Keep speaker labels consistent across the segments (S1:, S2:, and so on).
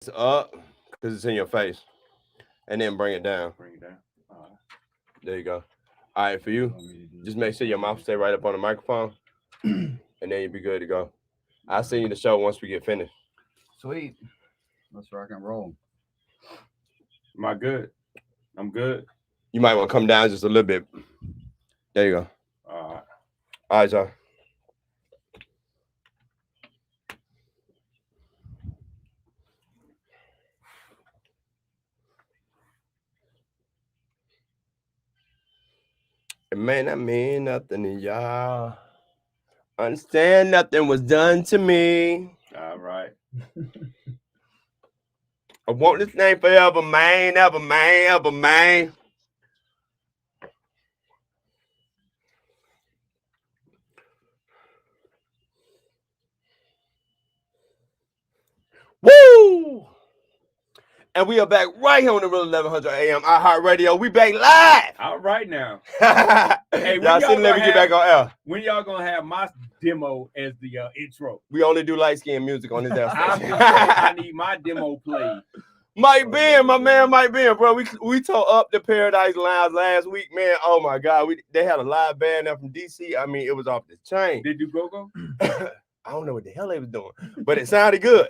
S1: It's up because it's in your face, and then bring it down.
S2: Bring it down. All right.
S1: There you go. All right, for you, just make sure your mouth stay right up on the microphone, and then you'll be good to go. I'll send you the show once we get finished.
S3: Sweet. Let's rock and roll.
S2: Am I good? I'm good.
S1: You might want to come down just a little bit. There you go.
S2: All right.
S1: All right, y'all. It may not mean nothing to y'all. Understand nothing was done to me.
S2: All right.
S1: I want this name forever, man, ever, man, ever, man. Woo! And we are back right here on the Real 1100 AM iHeartRadio. We back live.
S2: All right now.
S1: Hey, y'all sit and let me get back on air.
S2: When y'all gonna have my demo as the intro?
S1: We only do light skin music on this air station.
S2: I need my demo played.
S1: Mike Ben, my man Mike Ben, bro. We tore up the Paradise Lounge last week, man. Oh my God, they had a live band there from DC. I mean, it was off the chain.
S2: Did you go?
S1: I don't know what the hell they was doing, but it sounded good.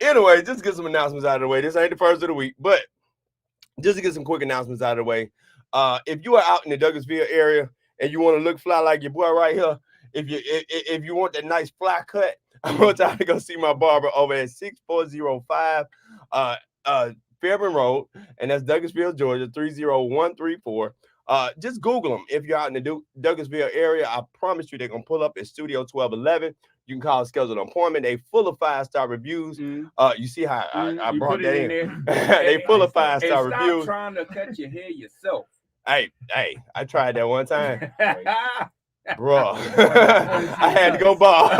S1: Anyway, just to get some announcements out of the way. This ain't the first of the week, but just to get some quick announcements out of the way. If you are out in the Douglasville area and you want to look fly like your boy right here, if you want that nice fly cut, I want y'all to go see my barber over at 6405 Fairburn Road, and that's Douglasville, Georgia, 30134. Just Google them if you're out in the Douglasville area. I promise you they're gonna pull up at Studio 1211. You can call schedule an appointment. They full of 5-star reviews. You see how I brought that in. They full of 5-star reviews.
S2: Stop trying to cut your hair yourself.
S1: Hey, I tried that one time. Bro, I had to go bald.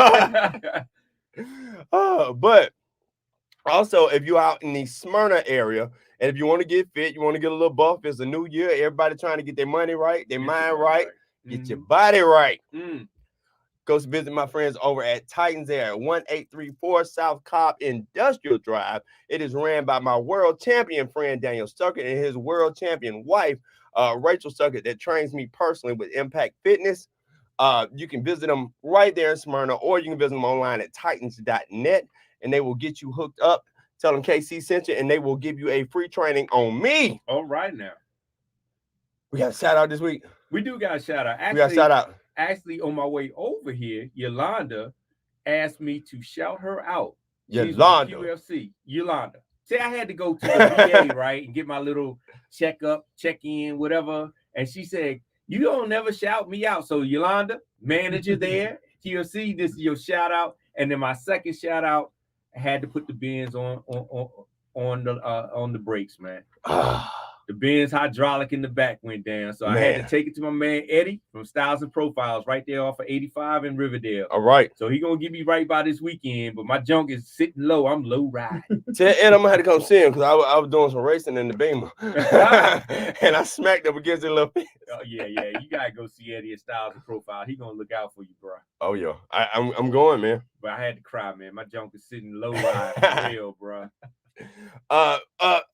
S1: But also, if you're out in the Smyrna area, and if you want to get fit, you want to get a little buff, it's a new year. Everybody trying to get their money right, their mind right, get your body right. Go visit my friends over at Titans Air, 1834 South Cobb Industrial Drive. It is ran by my world champion friend, Daniel Stuckert, and his world champion wife, Rachel Stuckert, that trains me personally with Impact Fitness. You can visit them right there in Smyrna, or you can visit them online at titans.net, and they will get you hooked up. Tell them KC sent you, and they will give you a free training on me.
S2: All right now.
S1: We got a shout out this week.
S2: We do got a shout out.
S1: We got a shout out.
S2: Actually, on my way over here, Yolanda asked me to shout her out.
S1: Yolanda.
S2: UFC. Yolanda. See, I had to go to the VA, right, and get my little checkup, check-in, whatever. And she said, you don't never shout me out. So Yolanda, manager there, QFC, this is your shout out. And then my second shout out, I had to put the bins on the brakes, man. The Benz hydraulic in the back went down. So I had to take it to my man Eddie from Styles and Profiles right there off of 85 in Riverdale.
S1: All right.
S2: So he gonna get me right by this weekend, but my junk is sitting low. I'm low ride.
S1: Tell Ed I'm gonna have to come see him because I was doing some racing in the Beamer. And I smacked up against it a little bit.
S2: Oh, yeah. You gotta go see Eddie at Styles and Profile. He gonna look out for you, bro.
S1: Oh, yeah. I'm going, man.
S2: But I had to cry, man. My junk is sitting low ride for real, bro.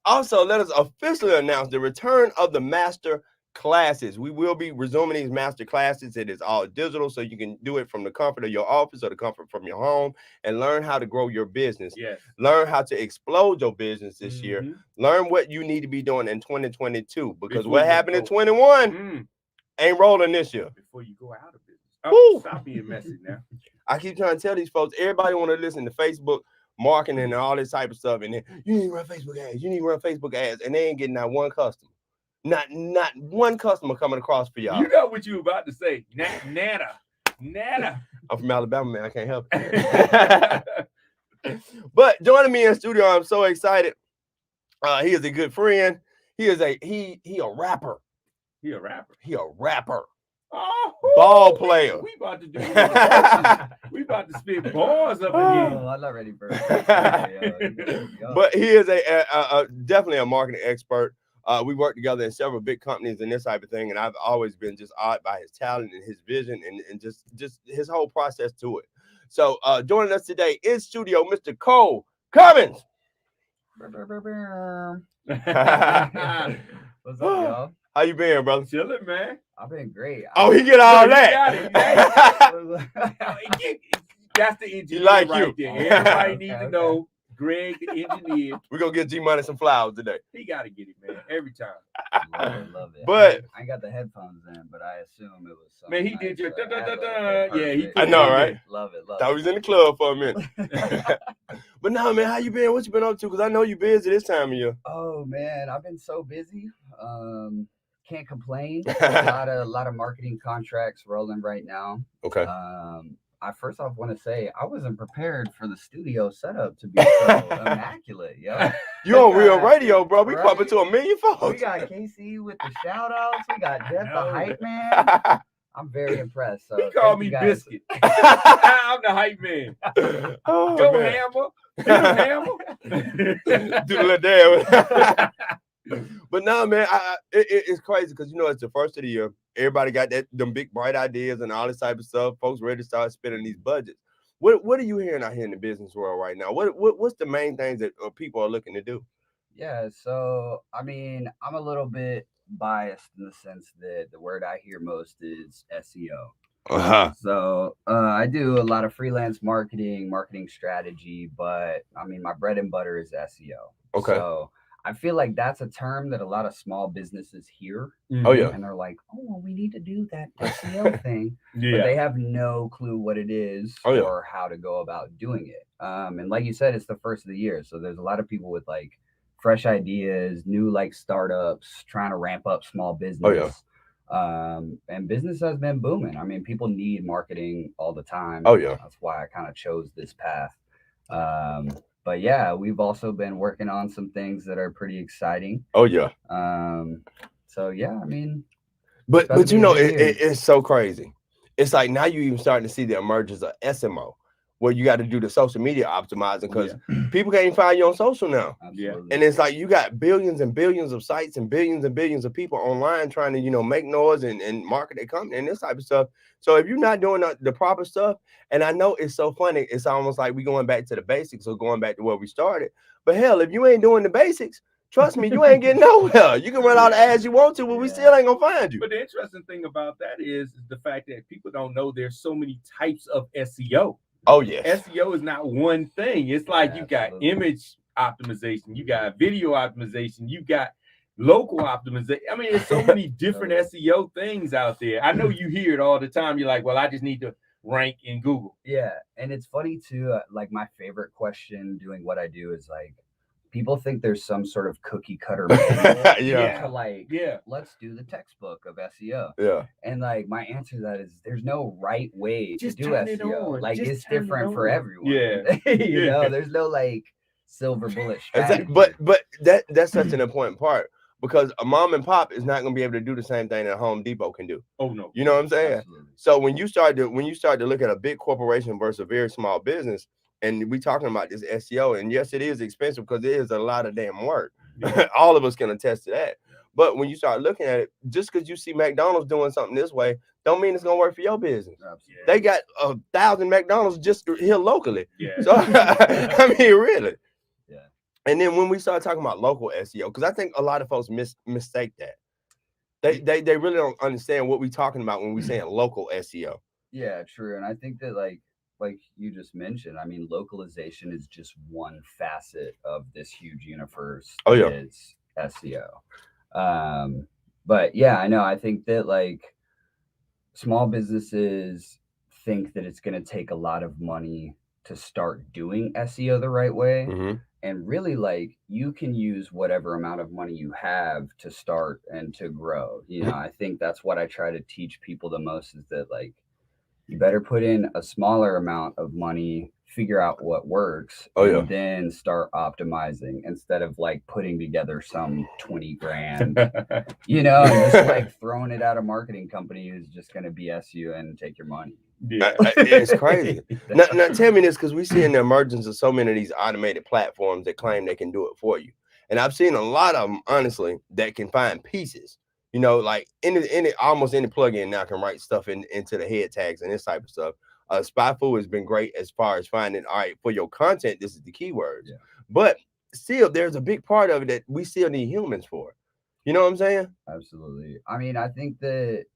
S1: Also, let us officially announce the return of the master classes. We will be resuming these master classes. It is all digital, so you can do it from the comfort of your office or the comfort from your home and learn how to grow your business.
S2: Yes.
S1: Learn how to explode your business this year. Learn what you need to be doing in 2022 because what happened in 21 ain't rolling this year.
S2: Before you go out of business. Oh, stop being messy now.
S1: I keep trying to tell these folks, everybody want to listen to Facebook marketing and all this type of stuff, and then you need to run Facebook ads. You need to run Facebook ads, and they ain't getting that one customer. Not one customer coming across for y'all.
S2: You know what you about to say. Nada.
S1: I'm from Alabama, man. I can't help it. But joining me in studio, I'm so excited. He is a good friend. He is a rapper.
S2: He a rapper.
S1: He a rapper.
S2: Oh,
S1: ball player.
S2: We about to do we about to spit bars up in here.
S3: I'm not ready for it.
S1: But he is a definitely a marketing expert. We worked together in several big companies and this type of thing, and I've always been just awed by his talent and his vision and just his whole process to it. So joining us today in studio, Mr. Cole Cummins.
S3: What's up, y'all?
S1: How you been, brother?
S2: Chilling, man.
S3: I've been great.
S1: Oh, he get all
S2: Look, he
S1: that.
S2: got it. That's the engineer
S1: like
S2: right
S1: you.
S2: there. Everybody needs
S3: Okay.
S2: to know Greg, the engineer.
S1: We're gonna get G-Money some flowers today.
S2: He got to get it, man, every time.
S3: Love it.
S1: But-
S3: I ain't got the headphones in, but I assume it was something.
S2: Man, he
S3: nice,
S2: did your
S3: so I had
S2: da-da-da-da. Yeah, he
S3: perfect.
S2: put
S1: I know,
S2: it in
S1: right?
S3: Love it.
S1: Thought we was in the club for a minute. But no, man, how you been? What you been up to? Because I know you busy this time of year.
S3: Oh man, I've been so busy. Can't complain. A lot of marketing contracts rolling right now.
S1: Okay.
S3: I first off want to say I wasn't prepared for the studio setup to be so immaculate, yo.
S1: You on real radio, bro. We
S3: Right?
S1: pumping to 1 million folks.
S3: We got KC with the shout outs. We got Jeff the hype man. I'm very impressed. So
S2: He called
S3: thank
S2: me
S3: you guys.
S2: Biscuit. I'm the hype man.
S1: Oh,
S2: Go
S1: man.
S2: Hammer. Do the Hammer.
S1: Do the little dance. But no, man, it's crazy because it's the first of the year. Everybody got them big bright ideas and all this type of stuff. Folks ready to start spending these budgets. What are you hearing out here in the business world right now? What's the main things that people are looking to do?
S3: Yeah, so I mean, I'm a little bit biased in the sense that the word I hear most is SEO.
S1: Uh-huh.
S3: So I do a lot of freelance marketing strategy, but I mean, my bread and butter is SEO.
S1: Okay.
S3: So I feel like that's a term that a lot of small businesses hear.
S1: Oh, yeah.
S3: And they're like, oh, well, we need to do that SEO thing. But
S2: Yeah.
S3: they have no clue what it is
S1: Oh, yeah.
S3: or how to go about doing it. And like you said, it's the first of the year. So there's a lot of people with like fresh ideas, new like startups, trying to ramp up small business.
S1: Oh, yeah.
S3: And business has been booming. I mean, people need marketing all the time.
S1: Oh, yeah.
S3: That's why I kind of chose this path. But yeah, we've also been working on some things that are pretty exciting.
S1: Oh, yeah.
S3: So yeah, I mean,
S1: But
S3: Gotta be a good year.
S1: it's so crazy. It's like now you even starting to see the emergence of SMO, where you got to do the social media optimizing because people can't even find you on social now.
S3: absolutely.
S1: And it's like you got billions and billions of sites and billions of people online trying to, make noise and market their company and this type of stuff. So if you're not doing the proper stuff, and I know it's so funny, it's almost like we going back to the basics or going back to where we started. But hell, if you ain't doing the basics, trust me, you ain't getting nowhere. You can run all the ads you want to, but we still ain't gonna find you.
S2: But the interesting thing about that is the fact that people don't know there's so many types of SEO.
S1: Oh, yes.
S2: SEO is not one thing. It's like you got
S3: absolutely.
S2: image optimization, you got video optimization, you got local optimization. I mean, there's so many different SEO things out there. I know you hear it all the time. You're like, well, I just need to rank in Google.
S3: Yeah, and it's funny too. Like my favorite question doing what I do is like, people think there's some sort of cookie cutter manual
S1: Yeah.
S3: to like,
S2: Yeah.
S3: let's do the textbook of SEO.
S1: Yeah.
S3: And like my answer to that is there's no right way
S2: Just
S3: to do
S2: turn it
S3: SEO.
S2: on.
S3: Like
S2: Just
S3: it's
S2: turn it
S3: different for
S2: on.
S3: everyone.
S2: Yeah.
S3: you know, there's no like silver bullet strategy.
S1: Exactly. But that's such an important part because a mom and pop is not gonna be able to do the same thing that Home Depot can do.
S2: Oh no.
S1: You know what I'm saying?
S3: Absolutely.
S1: So when you start to look at a big corporation versus a very small business, and we talking about this SEO, and yes, it is expensive because it is a lot of damn work.
S2: Yeah.
S1: All of us can attest to that. But when you start looking at it, just because you see McDonald's doing something this way, don't mean it's gonna work for your business.
S3: Absolutely.
S1: They got 1,000 McDonald's just here locally.
S2: Yeah.
S1: So I mean, really.
S3: Yeah.
S1: And then when we start talking about local SEO, because I think a lot of folks mistake that. They really don't understand what we're talking about when we're saying local SEO.
S3: Yeah, true. And I think that like you just mentioned, I mean, localization is just one facet of this huge universe.
S1: Oh, yeah.
S3: That is SEO. But yeah, I know. I think that like small businesses think that it's going to take a lot of money to start doing SEO the right way.
S1: Mm-hmm.
S3: And really, like, you can use whatever amount of money you have to start and to grow. You know, I think that's what I try to teach people the most is that, like, you better put in a smaller amount of money, figure out what works, and then start optimizing instead of, like, putting together some 20 grand, you know, and just, like, throwing it at a marketing company who's just going to BS you and take your money.
S2: Yeah.
S1: It's crazy. Now tell me this, because we see in the emergence of so many of these automated platforms that claim they can do it for you. And I've seen a lot of them, honestly, that can find pieces. You know, like almost any plugin now can write stuff into the head tags and this type of stuff. Spyful has been great as far as finding, all right, for your content, this is the keywords.
S3: Yeah.
S1: But still, there's a big part of it that we still need humans for. You know what I'm saying?
S3: Absolutely. I mean, I think that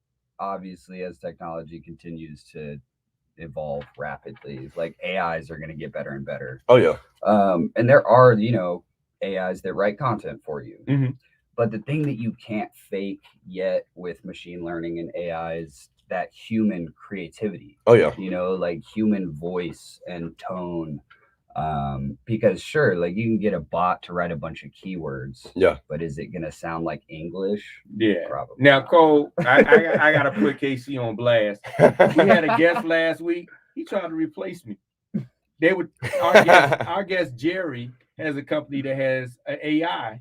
S3: obviously as technology continues to evolve rapidly, like AIs are going to get better and better.
S1: Oh, yeah.
S3: And there are, you know, AIs that write content for you.
S2: Mm-hmm.
S3: But the thing that you can't fake yet with machine learning and AI is that human creativity.
S1: Oh, yeah.
S3: You know, like human voice and tone. Because sure, like you can get a bot to write a bunch of keywords.
S1: Yeah.
S3: But is it gonna sound like English?
S2: Yeah.
S3: Probably.
S2: Now,
S3: not.
S2: Cole, I gotta put KC on blast. We had a guest last week. He tried to replace me. Our guest Jerry has a company that has an AI,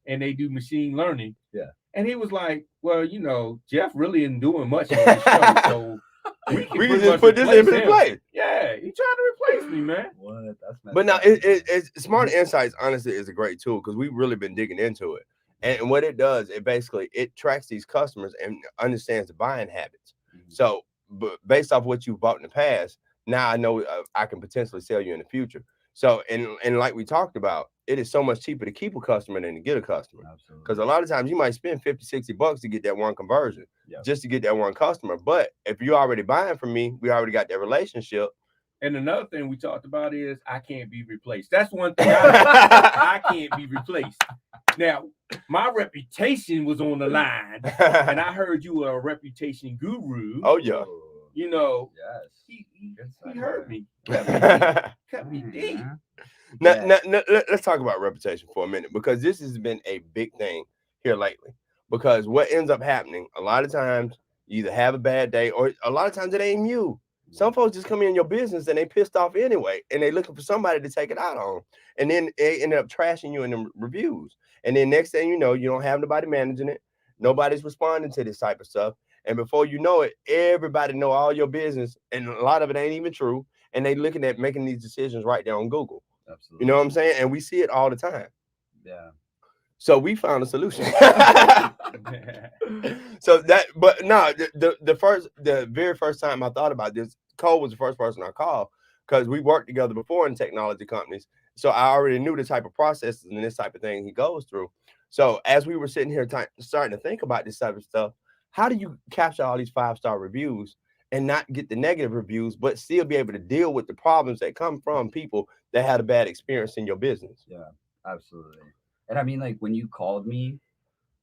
S2: and they do machine learning.
S3: Yeah.
S2: And he was like, "Well, you know, Jeff really isn't doing much on the show, so we can
S1: just put this in place."
S2: Yeah, he tried to replace me, man.
S3: What? That's
S1: But now, it's Smart Insights. Honestly, is a great tool because we've really been digging into it. And what it does, it tracks these customers and understands the buying habits.
S3: Mm-hmm.
S1: So, but based off what you've bought in the past, now I know I can potentially sell you in the future. So, and like we talked about, it is so much cheaper to keep a customer than to get a customer.
S3: Absolutely.
S1: Because a lot of times you might spend $50-$60 to get that one conversion, just to get that one customer. But if you're already buying from me, we already got that relationship.
S2: And another thing we talked about is I can't be replaced. That's one thing I can't be replaced. Now, my reputation was on the line, and I heard you were a reputation guru.
S1: Oh, yeah.
S2: You know,
S3: yes.
S2: He heard me. Cut me deep.
S1: Now, let's talk about reputation for a minute, because this has been a big thing here lately. Because what ends up happening, a lot of times you either have a bad day, or a lot of times it ain't you. Some folks just come in your business and they pissed off anyway, and they looking for somebody to take it out on, and then they end up trashing you in the reviews. And then next thing you know, you don't have nobody managing it. Nobody's responding to this type of stuff. And before you know it, everybody know all your business, and a lot of it ain't even true. And they looking at making these decisions right there on Google.
S3: Absolutely.
S1: You know what I'm saying? And we see it all the time.
S3: Yeah.
S1: So we found a solution. So that, but no, the very first time I thought about this, Cole was the first person I called, because we worked together before in technology companies. So I already knew the type of processes and this type of thing he goes through. So as we were sitting here starting to think about this type of stuff, how do you capture all these 5-star reviews and not get the negative reviews, but still be able to deal with the problems that come from people that had a bad experience in your business?
S3: Yeah, absolutely. And I mean, like when you called me,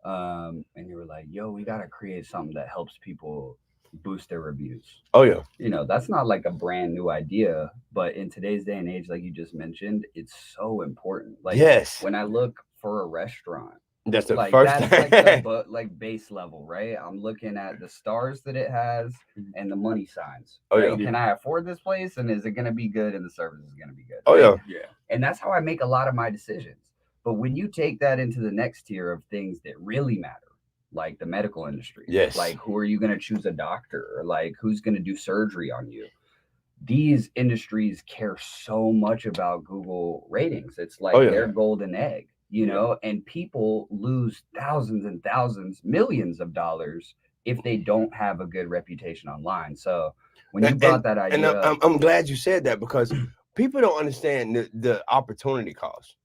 S3: and you were like, "Yo, we gotta create something that helps people boost their reviews."
S1: Oh yeah.
S3: You know, that's not like a brand new idea, but in today's day and age, like you just mentioned, it's so important. Like,
S1: yes,
S3: when I look for a restaurant,
S1: that's the
S3: like
S1: first
S3: that's
S1: thing.
S3: like like base level, right? I'm looking at the stars that it has and the money signs.
S1: Oh
S3: right?
S1: yeah.
S3: Can I afford this place, and is it gonna be good, and the service is gonna be good?
S1: Oh
S3: right?
S1: yeah.
S3: And that's how I make a lot of my decisions. But when you take that into the next tier of things that really matter, like the medical industry,
S1: yes,
S3: like who are you going to choose a doctor, or like who's going to do surgery on you? These industries care so much about Google ratings. It's like their golden egg, you know, and people lose thousands and thousands, millions of dollars if they don't have a good reputation online. So when you brought that idea,
S1: and I'm glad you said that, because people don't understand the opportunity cost.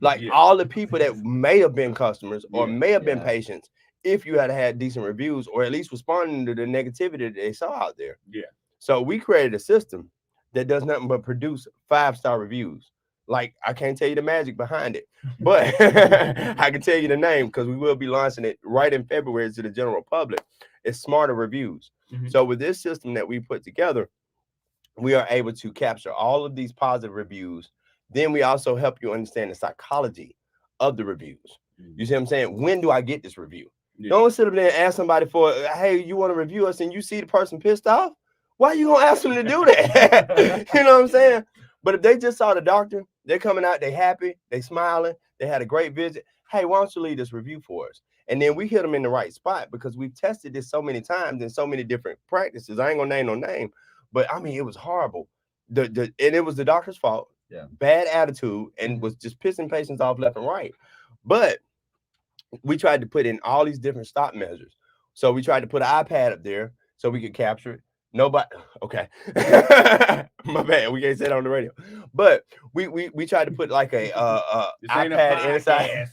S1: Like all the people that may have been customers or may have been patients, if you had decent reviews, or at least responding to the negativity that they saw out there.
S2: Yeah.
S1: So we created a system that does nothing but produce 5-star reviews. Like, I can't tell you the magic behind it, but I can tell you the name, because we will be launching it right in February to the general public. It's Smarter Reviews. Mm-hmm. So with this system that we put together, we are able to capture all of these positive reviews. Then we also help you understand the psychology of the reviews. You see what I'm saying? When do I get this review? Yeah. Don't sit up there and ask somebody for, hey, you want to review us, and you see the person pissed off? Why are you going to ask them to do that? You know what I'm saying? But if they just saw the doctor, they're coming out, they happy, they smiling, they had a great visit. Hey, why don't you leave this review for us? And then we hit them in the right spot, because we've tested this so many times in so many different practices. I ain't going to name no name, but I mean, it was horrible. And it was the doctor's fault. Yeah. Bad attitude, and was just pissing patients off left and right. But we tried to put in all these different stop measures. So we tried to put an iPad up there so we could capture it. Nobody. Okay. My bad. We can't say it on the radio. But we tried to put like a
S2: This ain't a
S1: iPad inside.
S2: podcast,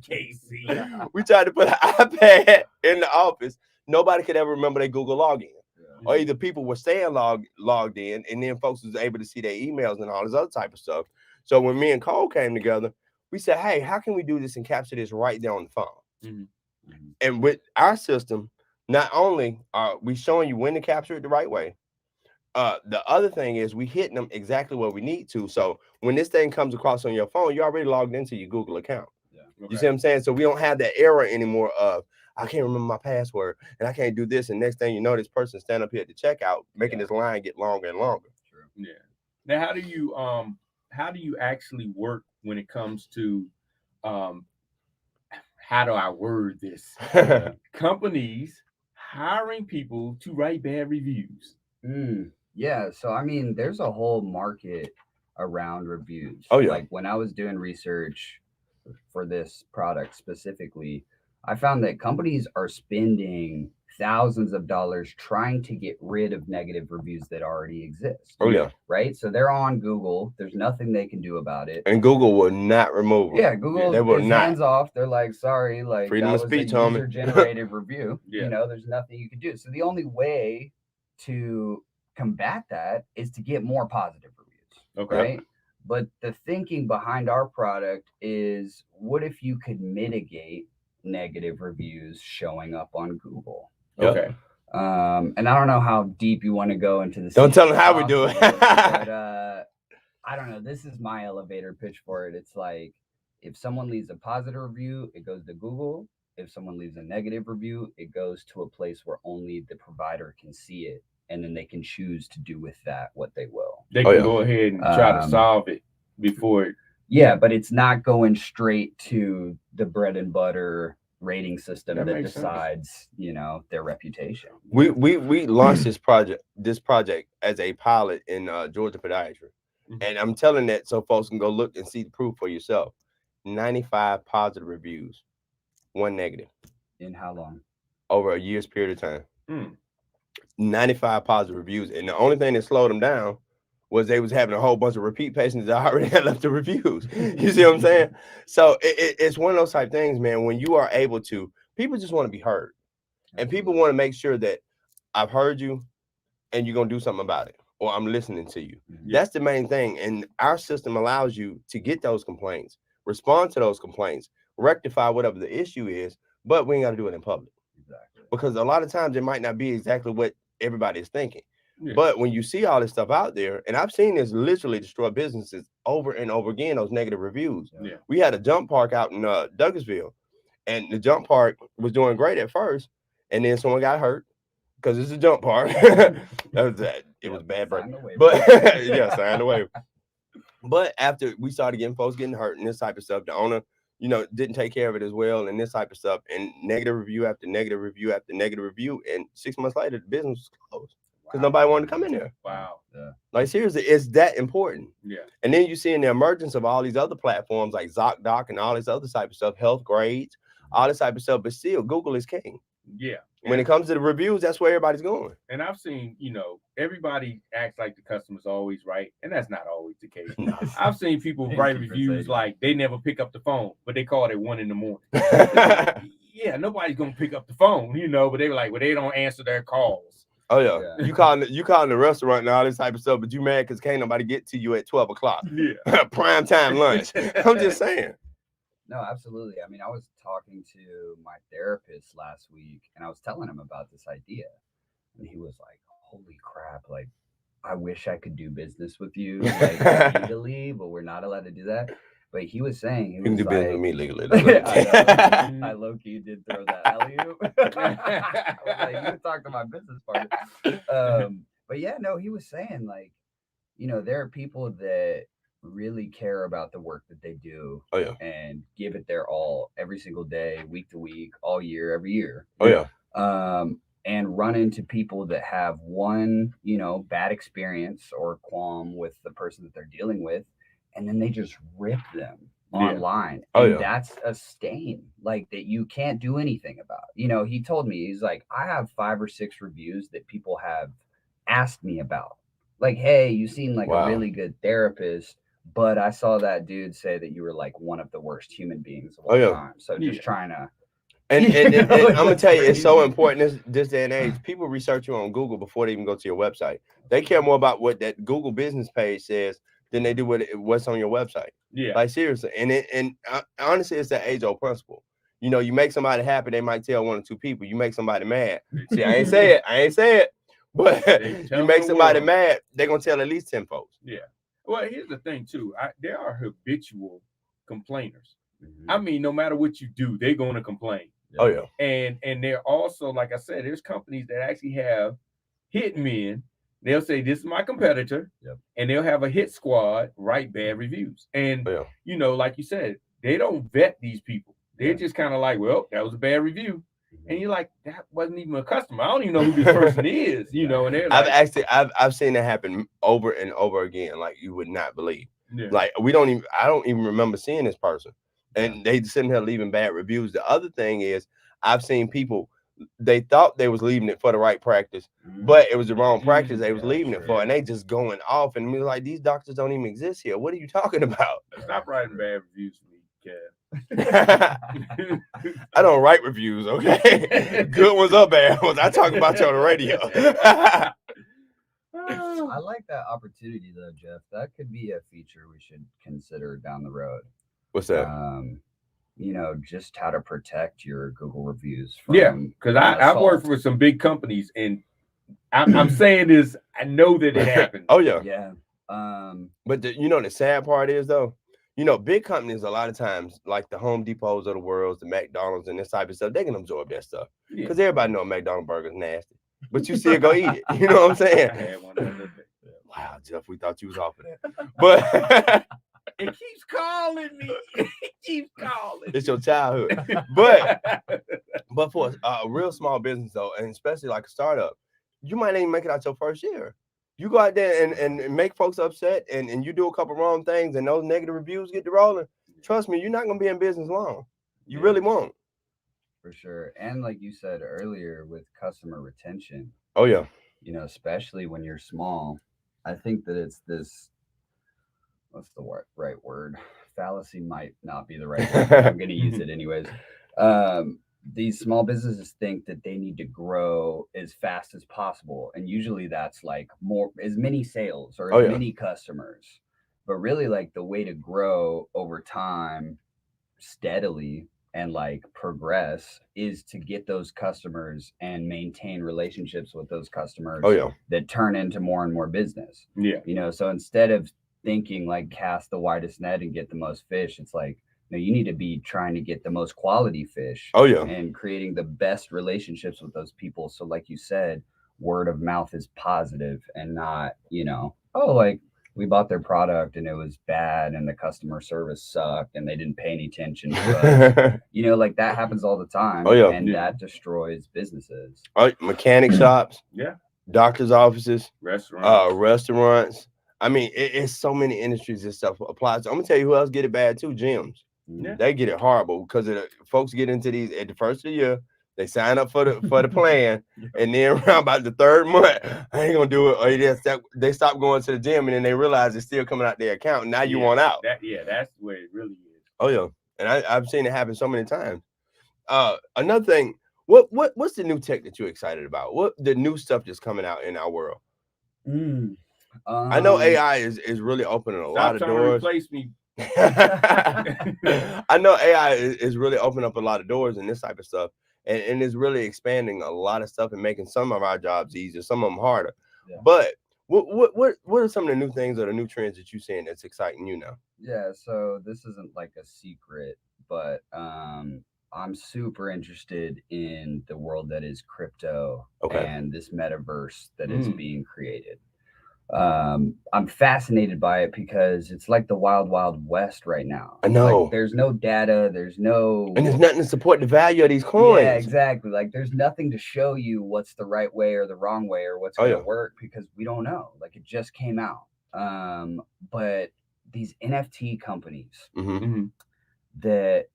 S2: KC.
S1: We tried to put an iPad in the office. Nobody could ever remember their Google login. Or either people were staying logged in, and then folks was able to see their emails and all this other type of stuff. So when me and Cole came together, we said, hey, how can we do this and capture this right there on the phone? And with our system, not only are we showing you when to capture it the right way, the other thing is we hitting them exactly where we need to. So when this thing comes across on your phone, you're already logged into your Google account. You see what I'm saying? So we don't have that error anymore of, I can't remember my password and I can't do this. And next thing you know, this person stand up here at the checkout, making this line get longer and longer.
S2: Yeah. Now, how do you actually work when it comes to, how do I word this? Companies hiring people to write bad reviews.
S3: Yeah. So, I mean, there's a whole market around reviews.
S1: Oh, yeah.
S3: Like when I was doing research for this product specifically, I found that companies are spending thousands of dollars trying to get rid of negative reviews that already exist.
S1: Oh, yeah.
S3: Right? So they're on Google. There's nothing they can do about it.
S1: And Google will not remove them.
S3: Yeah, Google
S1: they will
S3: is
S1: not.
S3: hands off. They're like, sorry, like
S1: Freedom
S3: that
S1: of
S3: was
S1: speech,
S3: a
S1: homie.
S3: user-generated review.
S2: Yeah.
S3: You know, there's nothing you can do. So the only way to combat that is to get more positive reviews.
S2: Okay.
S3: Right? But the thinking behind our product is, what if you could mitigate negative reviews showing up on Google?
S2: Okay.
S3: And I don't know how deep you want to go into this.
S1: Don't tell them how we do it.
S3: But I don't know. This is my elevator pitch for it. It's like, if someone leaves a positive review, it goes to Google. If someone leaves a negative review, it goes to a place where only the provider can see it. And then they can choose to do with that what they will.
S2: They can go ahead and try to solve it before it.
S3: Yeah, but it's not going straight to the bread and butter rating system that decides, you know, their reputation.
S1: We launched this project as a pilot in Georgia Podiatry. And I'm telling that so folks can go look and see the proof for yourself. 95 positive reviews, 1 negative.
S3: In how long?
S1: Over a year's period of time. 95 positive reviews. And the only thing that slowed them down was they was having a whole bunch of repeat patients that already had left the reviews. You see what I'm saying? So it's one of those type things, man, when you are able to, people just want to be heard. And people want to make sure that I've heard you and you're going to do something about it, or I'm listening to you. That's the main thing. And our system allows you to get those complaints, respond to those complaints, rectify whatever the issue is, but we ain't got to do it in public.
S3: Exactly.
S1: Because a lot of times it might not be exactly what everybody is thinking. But when you see all this stuff out there, and I've seen this literally destroy businesses over and over again, those negative reviews. We had a jump park out in Douglasville, and the jump park was doing great at first, and then someone got hurt because it's a jump park. It was bad, but signed away. But after we started getting folks getting hurt and this type of stuff, the owner, you know, didn't take care of it as well, and this type of stuff, and negative review after negative review after negative review, and 6 months later, the business was closed. Because nobody wanted to come in there.
S2: Wow.
S1: Like, seriously, it's that important. And then you see in the emergence of all these other platforms like ZocDoc and all this other type of stuff, health grades, all this type of stuff, but still, Google is king. When it comes to the reviews, that's where everybody's going.
S2: And I've seen, you know, everybody acts like the customer's always right, and that's not always the case. I've seen people write reviews like they never pick up the phone, but they call at 1 a.m. Yeah, nobody's gonna pick up the phone, you know, but they were like, well, they don't answer their calls.
S1: Oh yeah. You calling the restaurant and all this type of stuff, but you mad because can't nobody get to you at 12 o'clock. Prime time lunch. I'm just saying.
S3: No, absolutely. I mean, I was talking to my therapist last week, and I was telling him about this idea, and he was like, "Holy crap! Like, I wish I could do business with you, like legally, but we're not allowed to do that." But he was saying,
S1: you can do business with me legally.
S3: I low-key did throw that alley-oop. I was like, you talk to my business partner. But yeah, no, he was saying, like, you know, there are people that really care about the work that they do and give it their all every single day, week to week, all year, every year. And run into people that have one, you know, bad experience or qualm with the person that they're dealing with, and then they just rip them online. And that's a stain, like, that you can't do anything about. You know, he told me, he's like, I have 5 or 6 reviews that people have asked me about. Like, hey, you seem like
S1: Wow.
S3: a really good therapist, but I saw that dude say that you were like one of the worst human beings of all time. So just trying to.
S1: And
S3: You know,
S1: I'm gonna tell you, it's so
S2: crazy.
S1: important this day and age. People research you on Google before they even go to your website. They care more about what that Google business page says than they do what's on your website.
S2: Yeah.
S1: Like seriously, and honestly, it's that age-old principle. You know, you make somebody happy, they might tell 1 or 2 people. You make somebody mad. See, I ain't say it, but you make somebody mad, they're gonna tell at least 10 folks.
S2: Yeah. Well, here's the thing too. There are habitual complainers.
S3: Mhm.
S2: I mean, no matter what you do, they're going to complain.
S1: Oh yeah.
S2: And they're also, like I said, there's companies that actually have hit men. They'll say, this is my competitor.
S3: Yep.
S2: And they'll have a hit squad write bad reviews. And,
S1: Oh, yeah.
S2: you know, like you said, they don't vet these people. They're just kind of like, well, that was a bad review. And you're like, that wasn't even a customer. I don't even know who this person is, you know. And they're like,
S1: I've seen it happen over and over again, like you would not believe.
S2: Yeah.
S1: Like I don't even remember seeing this person, and they sitting here leaving bad reviews. The other thing is, I've seen people, they thought they was leaving it for the right practice, but it was the wrong practice they was leaving it for, and they just going off. And me like, these doctors don't even exist here. What are you talking about?
S2: Stop writing bad reviews for me, Kev.
S1: I don't write reviews, okay? Good ones or bad ones. I talk about you on the radio.
S3: I like that opportunity though, Jeff. That could be a feature we should consider down the road.
S1: What's that?
S3: You know, just how to protect your Google reviews.
S2: Because I've worked with some big companies, and I'm saying this, I know that it happened.
S1: Oh yeah.
S3: Yeah.
S1: But you know, the sad part is though, you know, big companies a lot of times, like the Home Depots of the world, the McDonald's and this type of stuff, they can absorb that stuff. Because everybody know a McDonald's burger is nasty. But you still go eat it. You know what I'm saying?
S2: I had one the other day.
S1: Wow, Jeff, we thought you was off of that. But
S2: it keeps calling me. It keeps calling.
S1: It's your childhood. But for a real small business though, and especially like a startup, you might not even make it out your first year. You go out there and make folks upset, and you do a couple wrong things, and those negative reviews get to rolling. Trust me, you're not gonna be in business long. You really won't.
S3: For sure. And like you said earlier, with customer retention.
S1: Oh yeah.
S3: You know, especially when you're small, I think that it's this. What's the right word? Fallacy might not be the right word, but I'm going to use it anyways. These small businesses think that they need to grow as fast as possible, and usually that's like as many sales or as many customers. But really, like the way to grow over time, steadily, and like progress is to get those customers and maintain relationships with those customers that turn into more and more business.
S2: Yeah.
S3: You know, so instead of thinking like cast the widest net and get the most fish, it's like, no, you need to be trying to get the most quality fish. And creating the best relationships with those people. So like you said, word of mouth is positive and not, you know, oh, like we bought their product and it was bad and the customer service sucked and they didn't pay any attention to us. You know, like that happens all the time. And that destroys businesses.
S1: Mechanic shops.
S2: Yeah.
S1: Doctors' offices.
S2: Restaurants.
S1: I mean, it's so many industries this stuff applies to. I'm gonna tell you who else get it bad too. Gyms.
S2: Yeah.
S1: They get it horrible because folks get into these at the first of the year. They sign up for the plan, and then around about the third month, I ain't gonna do it. Or they stop going to the gym, and then they realize it's still coming out their account. And now you want out.
S2: That's where it really is.
S1: Oh yeah, and I've seen it happen so many times. Another thing, what's the new tech that you're excited about? What the new stuff that's coming out in our world? I know AI is really opening a lot of doors.
S2: Replace me.
S1: I know AI is really opening up a lot of doors and this type of stuff, and it's really expanding a lot of stuff and making some of our jobs easier, some of them harder. But what are some of the new things or the new trends that you're seeing that's exciting you now?
S3: Yeah, so this isn't like a secret, but I'm super interested in the world that is crypto and this metaverse that is being created. I'm fascinated by it because it's like the wild, wild west right now.
S1: I know.
S3: Like, there's no data. And there's
S1: nothing to support the value of these coins.
S3: Yeah, exactly. Like there's nothing to show you what's the right way or the wrong way or what's going to work because we don't know. Like it just came out. But these NFT companies that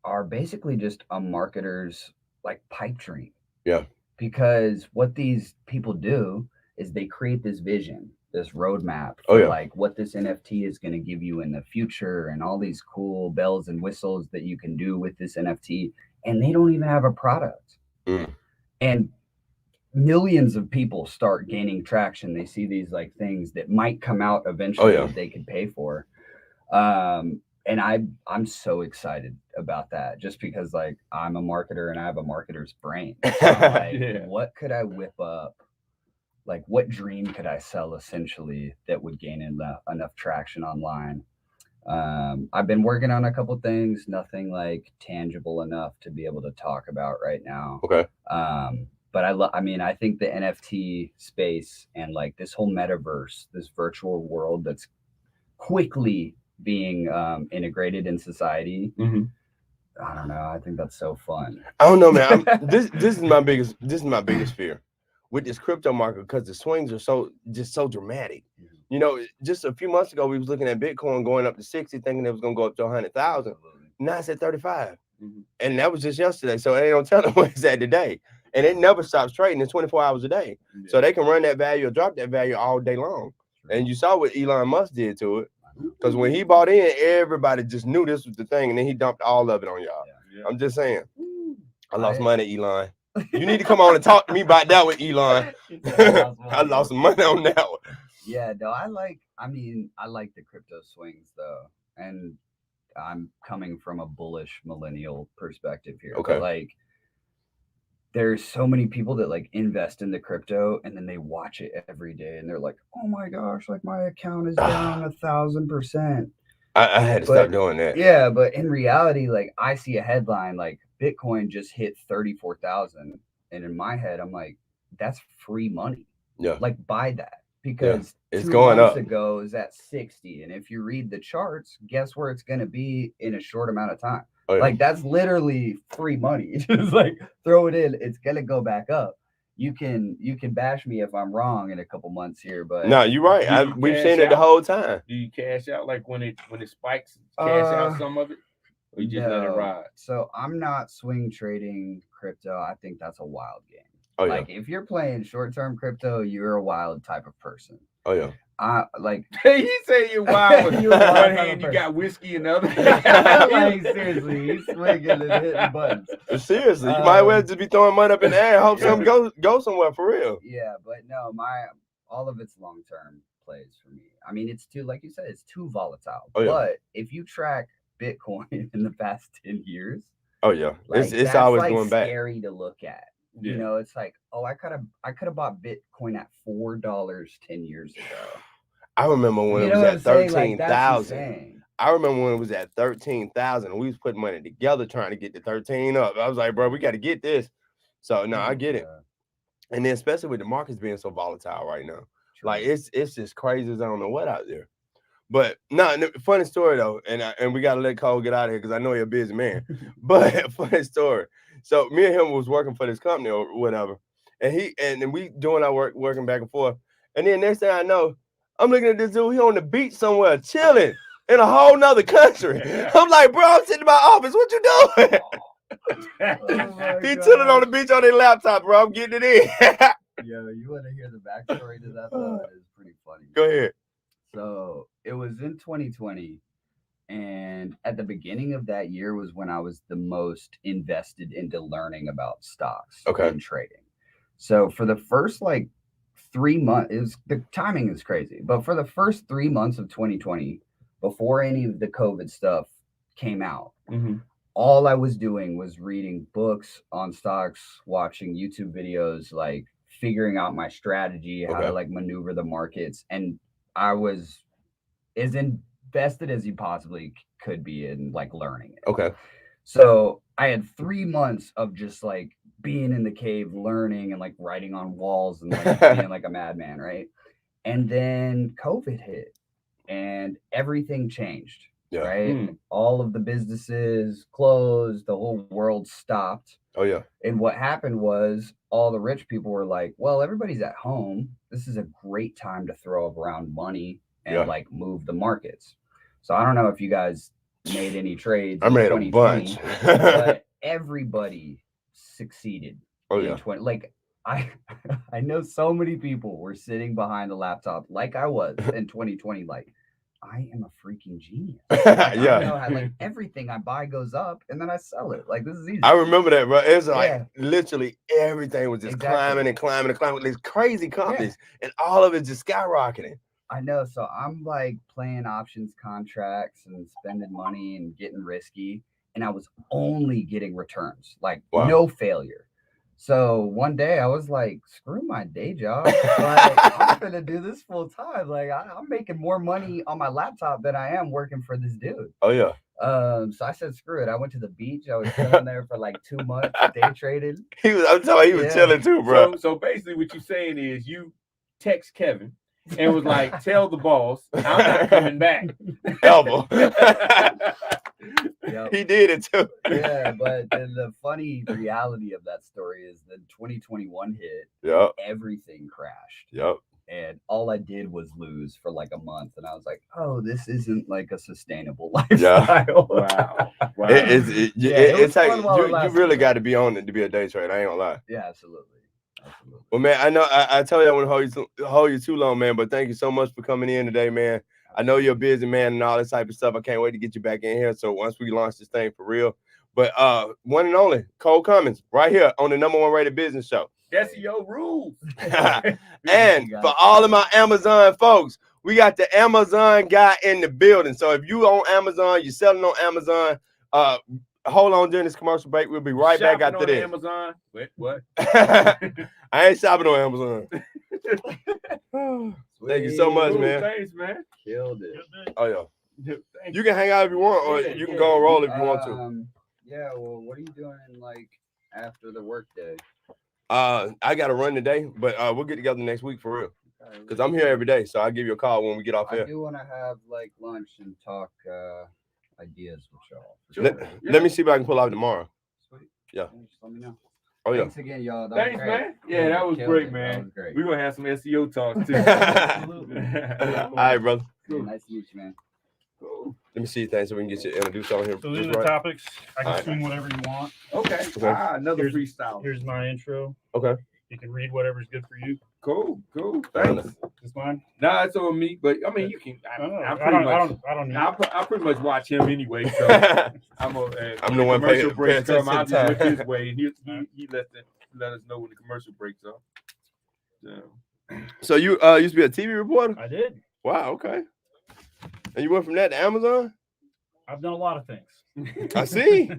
S3: are basically just a marketer's like pipe dream.
S1: Yeah.
S3: Because what these people do is they create this vision, this roadmap for like what this NFT is going to give you in the future and all these cool bells and whistles that you can do with this NFT. And they don't even have a product. And millions of people start gaining traction. They see these like things that might come out eventually that they could pay for. And I'm so excited about that just because like I'm a marketer and I have a marketer's brain. So like, what could I whip up? Like what dream could I sell essentially that would gain enough traction online? I've been working on a couple things, nothing like tangible enough to be able to talk about right now.
S1: Okay.
S3: But I think the NFT space and like this whole metaverse, this virtual world that's quickly being integrated in society. I don't know. I think that's so fun.
S1: I don't know, man. This is my biggest fear with this crypto market because the swings are so dramatic. You know, just a few months ago, we was looking at Bitcoin going up to 60, thinking it was going to go up to 100,000. Now it's at 35. And that was just yesterday. So they don't tell them what it's at today. And it never stops trading. It's 24 hours a day. So they can run that value or drop that value all day long. And you saw what Elon Musk did to it. Because when he bought in, everybody just knew this was the thing. And then he dumped all of it on y'all. I'm just saying. I lost money, Elon. You need to come on and talk to me about that with Elon. I lost some money on that one.
S3: Yeah, no, I like the crypto swings though. And I'm coming from a bullish millennial perspective here.
S1: Okay.
S3: But like there's so many people that like invest in the crypto and then they watch it every day and they're like, oh my gosh, like my account is down 1,000%.
S1: I had to start doing that.
S3: Yeah, but in reality, like I see a headline like Bitcoin just hit 34,000. And in my head, I'm like, that's free money.
S1: Yeah.
S3: Like buy that. Because
S1: it's
S3: 2
S1: going
S3: months
S1: up.
S3: ago is at 60. And if you read the charts, guess where it's going to be in a short amount of time. Like that's literally free money. Just like throw it in. It's going to go back up. You can bash me if I'm wrong in a couple months here, but
S1: no, you're right. We've seen it the whole time.
S2: Do you cash out like when it spikes, cash out some of it? Or you just let it ride?
S3: So I'm not swing trading crypto. I think that's a wild game.
S1: Like
S3: if you're playing short-term crypto, you're a wild type of person.
S2: Like he say you're wild. With one hand you got whiskey and the other.
S3: Like seriously, he's swinging and hitting buttons.
S1: Seriously, you might well just be throwing money up in the air and hope something go somewhere for real.
S3: Yeah, but no, all of it's long-term plays for me. I mean, it's too, like you said, it's too volatile. But if you track Bitcoin in the past 10 years, like,
S1: it's always
S3: like
S1: going back.
S3: Scary to look at. You know, it's like, I could have bought Bitcoin at $4 10 years ago.
S1: I remember when it was at 13,000. I remember when it was at 13,000 and we was putting money together trying to get the 13 up. I was like, bro, we got to get this. So no, I get it. And then especially with the markets being so volatile right now. Like it's just crazy as I don't know what out there. But no, funny story though, and we gotta let Cole get out of here because I know you're a busy man. But funny story. So me and him was working for this company or whatever, and we doing our work, working back and forth. And then next thing I know, I'm looking at this dude. He on the beach somewhere chilling in a whole nother country. I'm like, bro, I'm sitting in my office. What you doing? He chilling on the beach on his laptop, bro. I'm getting it in.
S3: Yo, you want to hear the backstory to that? Though? It is pretty funny.
S1: Go ahead.
S3: So it was in 2020, and at the beginning of that year was when I was the most invested into learning about stocks and trading. So for the first 3 months, the timing is crazy, but for the first 3 months of 2020, before any of the COVID stuff came out, all I was doing was reading books on stocks, watching YouTube videos, like figuring out my strategy, how to maneuver the markets, and I was as invested as you possibly could be in learning it. So I had 3 months of just being in the cave, learning and writing on walls and being like a madman, right? And then COVID hit and everything changed, right? All of the businesses closed, the whole world stopped. And what happened was all the rich people were like, well, everybody's at home. This is a great time to throw around money and move the markets. So I don't know if you guys made any trades.
S1: I made a bunch.
S3: But everybody succeeded in 20. I know so many people were sitting behind the laptop like I was in 2020. Like, I am a freaking genius. Like,
S1: Yeah.
S3: I know how, like, everything I buy goes up and then I sell it. Like, this is easy.
S1: I remember that, bro. It's like
S3: Yeah.
S1: literally everything was just
S3: Exactly.
S1: climbing and climbing and climbing. These crazy companies, and all of it just skyrocketing.
S3: I know. So I'm like playing options contracts and spending money and getting risky. And I was only getting returns, like
S1: Wow.
S3: no failure. So one day I was like, screw my day job. Like, I'm gonna do this full time. Like, I'm making more money on my laptop than I am working for this dude.
S1: Oh yeah.
S3: So I said, screw it. I went to the beach. I was chilling there for like 2 months, day trading.
S1: I'm telling you, he was chilling too, bro.
S2: So basically what you're saying is you text Kevin and was like, tell the boss I'm not coming back.
S1: Elbow.
S3: Yep.
S1: He did it too.
S3: Yeah, but then the funny reality of that story is that 2021 hit,
S1: Yep.
S3: everything crashed.
S1: Yep.
S3: And all I did was lose for like a month. And I was like, oh, this isn't like a sustainable
S1: Yeah.
S3: lifestyle.
S2: Wow.
S1: It's like you really got to be on it to be a day trader. I ain't gonna lie.
S3: Yeah, absolutely. Absolutely.
S1: Well, man, I know I told you I wouldn't hold you too long, man, but thank you so much for coming in today, man. I know you're a busy man and all this type of stuff. I can't wait to get you back in here. So once we launch this thing for real. But one and only, Cole Cummins, right here on the #1 rated business show.
S2: SEO rules.
S1: And for all of my Amazon folks, we got the Amazon guy in the building. So if you on Amazon, you're selling on Amazon, hold on during this commercial break. We'll be right back after this.
S2: Amazon. Wait, what?
S1: I ain't shopping on Amazon. Thank you so much, man.
S2: Thanks, man.
S3: Killed it.
S1: Oh yeah. You can hang out if you want, or you can go and roll if you want to.
S3: Yeah, well, what are you doing like after the work day?
S1: I gotta run today, but we'll get together next week for real. Because I'm here every day, so I'll give you a call when we get off here.
S3: I do want to have like lunch and talk ideas with y'all.
S1: Sure. Let me see if I can pull out tomorrow.
S3: Sweet.
S1: Yeah.
S3: Just let me know.
S1: Oh yeah.
S3: Thanks again, y'all.
S2: Thanks, man. Yeah, that was great, man. We're gonna have some SEO talks too.
S3: Absolutely.
S1: All right, brother.
S3: Cool. Nice to meet you, man.
S2: Cool.
S1: Let me see things so we can get you introduced on here.
S4: So these are the topics. I can swing whatever you want.
S2: Okay. Another freestyle.
S4: Here's my intro.
S1: Okay.
S4: You can read whatever's good for you.
S2: Cool. Thanks.
S4: This mine?
S2: Nah, it's on me, but I mean, you can. I don't know. I pretty much watch him anyway, so I'm
S1: the one
S2: commercial
S1: paying
S2: breaks come. I
S1: attention
S2: just look his way, and he let us know when the commercial breaks up.
S1: So you used to be a TV reporter?
S4: I did.
S1: Wow. Okay. And you went from that to Amazon?
S4: I've done a lot of things.
S1: I see.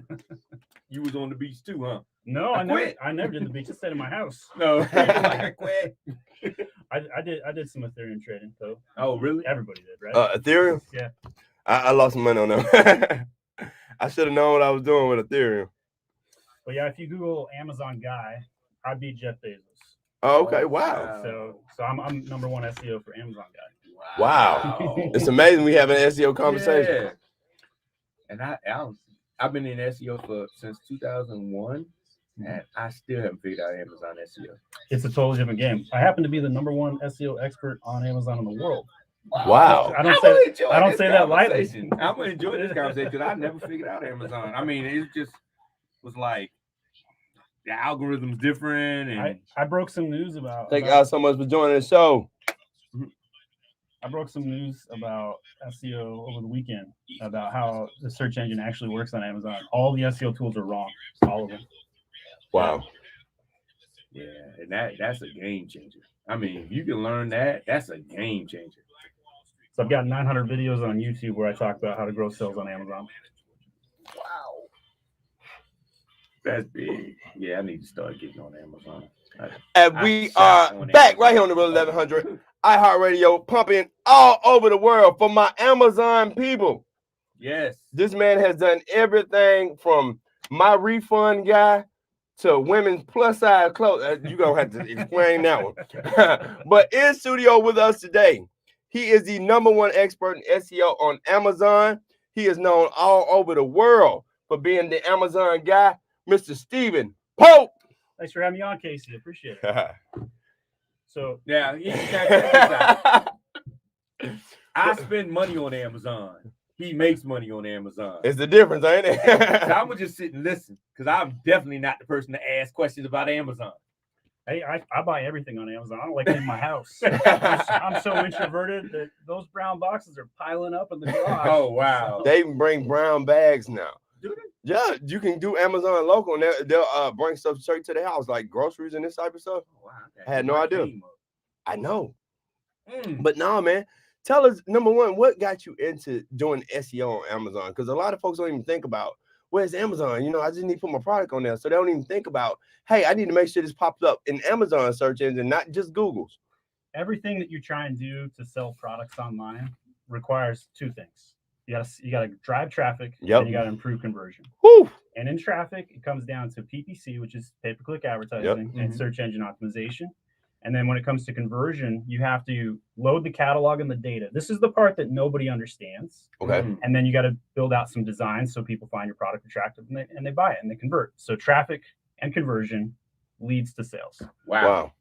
S2: You was on the beach too, huh?
S4: No,
S2: I
S4: I never did the beach. I stayed in my house.
S2: No, I quit.
S4: I did some Ethereum trading though.
S2: Oh, really?
S4: Everybody did, right?
S1: Ethereum?
S4: Yeah.
S1: I lost some money on them. I should have known what I was doing with Ethereum.
S4: But yeah, if you Google Amazon guy, I beat Jeff Bezos.
S1: Oh, okay. Wow.
S4: So I'm #1 SEO for Amazon guy.
S1: Wow. It's amazing we have an SEO conversation.
S2: Yeah. And I've been in SEO since 2001, and I still haven't figured out Amazon SEO.
S4: It's a totally different game. I happen to be the #1 SEO expert on Amazon in the world.
S1: Wow.
S4: I don't say that lightly.
S2: I'm gonna enjoy this conversation because I never figured out Amazon. I mean, it just was like the algorithm's different, and
S4: I broke some news about.
S1: Thank y'all so much for joining the show.
S4: I broke some news about SEO over the weekend about how the search engine actually works on Amazon. All the SEO tools are wrong. All of them.
S1: Wow.
S2: Yeah, and that's a game changer. I mean, if you can learn that, that's a game changer.
S4: So I've got 900 videos on YouTube where I talk about how to grow sales on Amazon.
S2: Wow. That's big. Yeah, I need to start getting on Amazon.
S1: And we are back right here on the Real 1100. iHeartRadio pumping all over the world for my Amazon people.
S2: Yes.
S1: This man has done everything from my refund guy to women's plus size clothes. You're going to have to explain that one. But in studio with us today, he is the #1 expert in SEO on Amazon. He is known all over the world for being the Amazon guy, Mr. Stephen Pope.
S4: Thanks for having me on, Casey. Appreciate it. So
S2: yeah, I spend money on Amazon. He makes money on Amazon.
S1: It's the difference, ain't it?
S2: So I'm gonna just sit and listen because I'm definitely not the person to ask questions about Amazon.
S4: Hey, I buy everything on Amazon. I don't like leaving my house. I'm so introverted that those brown boxes are piling up in the garage.
S2: Oh, wow.
S1: They even bring brown bags now.
S2: Do they?
S1: Yeah, you can do Amazon local, and they'll bring stuff straight to the house, like groceries and this type of stuff.
S2: Oh, wow.
S1: I had no idea. I know.
S2: Mm.
S1: But no, man. Tell us, number one, what got you into doing SEO on Amazon? Because a lot of folks don't even think about, where's Amazon? You know, I just need to put my product on there. So they don't even think about, hey, I need to make sure this pops up in Amazon search engine, not just Google's.
S4: Everything that you try and do to sell products online requires two things. You gotta drive traffic,
S1: Yep.
S4: and you gotta improve conversion.
S1: Whew.
S4: And in traffic, it comes down to PPC, which is pay-per-click advertising, and search engine optimization. And then when it comes to conversion, you have to load the catalog and the data. This is the part that nobody understands.
S1: Okay.
S4: And then you got to build out some designs so people find your product attractive and they buy it and they convert. So traffic and conversion leads to sales.
S1: Wow.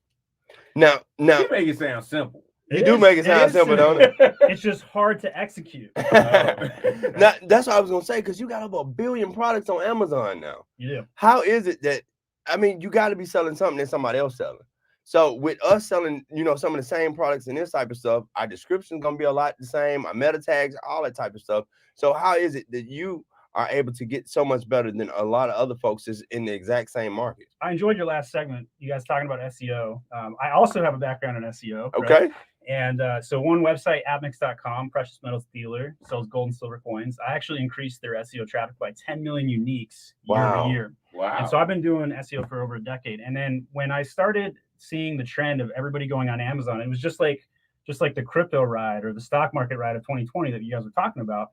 S1: Now
S2: You make it sound simple.
S1: you do make it sound simple, don't it?
S4: It's just hard to execute.
S1: Now, that's what I was gonna say, because you got over 1 billion products on Amazon now.
S4: You do.
S1: How is it that, I mean, you got to be selling something that somebody else selling. So with us selling, you know, some of the same products and this type of stuff, our description is gonna be a lot the same, our meta tags, all that type of stuff. So how is it that you are able to get so much better than a lot of other folks is in the exact same market?
S4: I enjoyed your last segment. You guys talking about SEO. I also have a background in SEO.
S1: Okay.
S4: Right? And so one website, Admix.com, precious metals dealer, sells gold and silver coins. I actually increased their SEO traffic by 10 million uniques year over year.
S2: Wow.
S4: And so I've been doing SEO for over a decade. And then when I started seeing the trend of everybody going on Amazon, it was just like the crypto ride or the stock market ride of 2020 that you guys were talking about.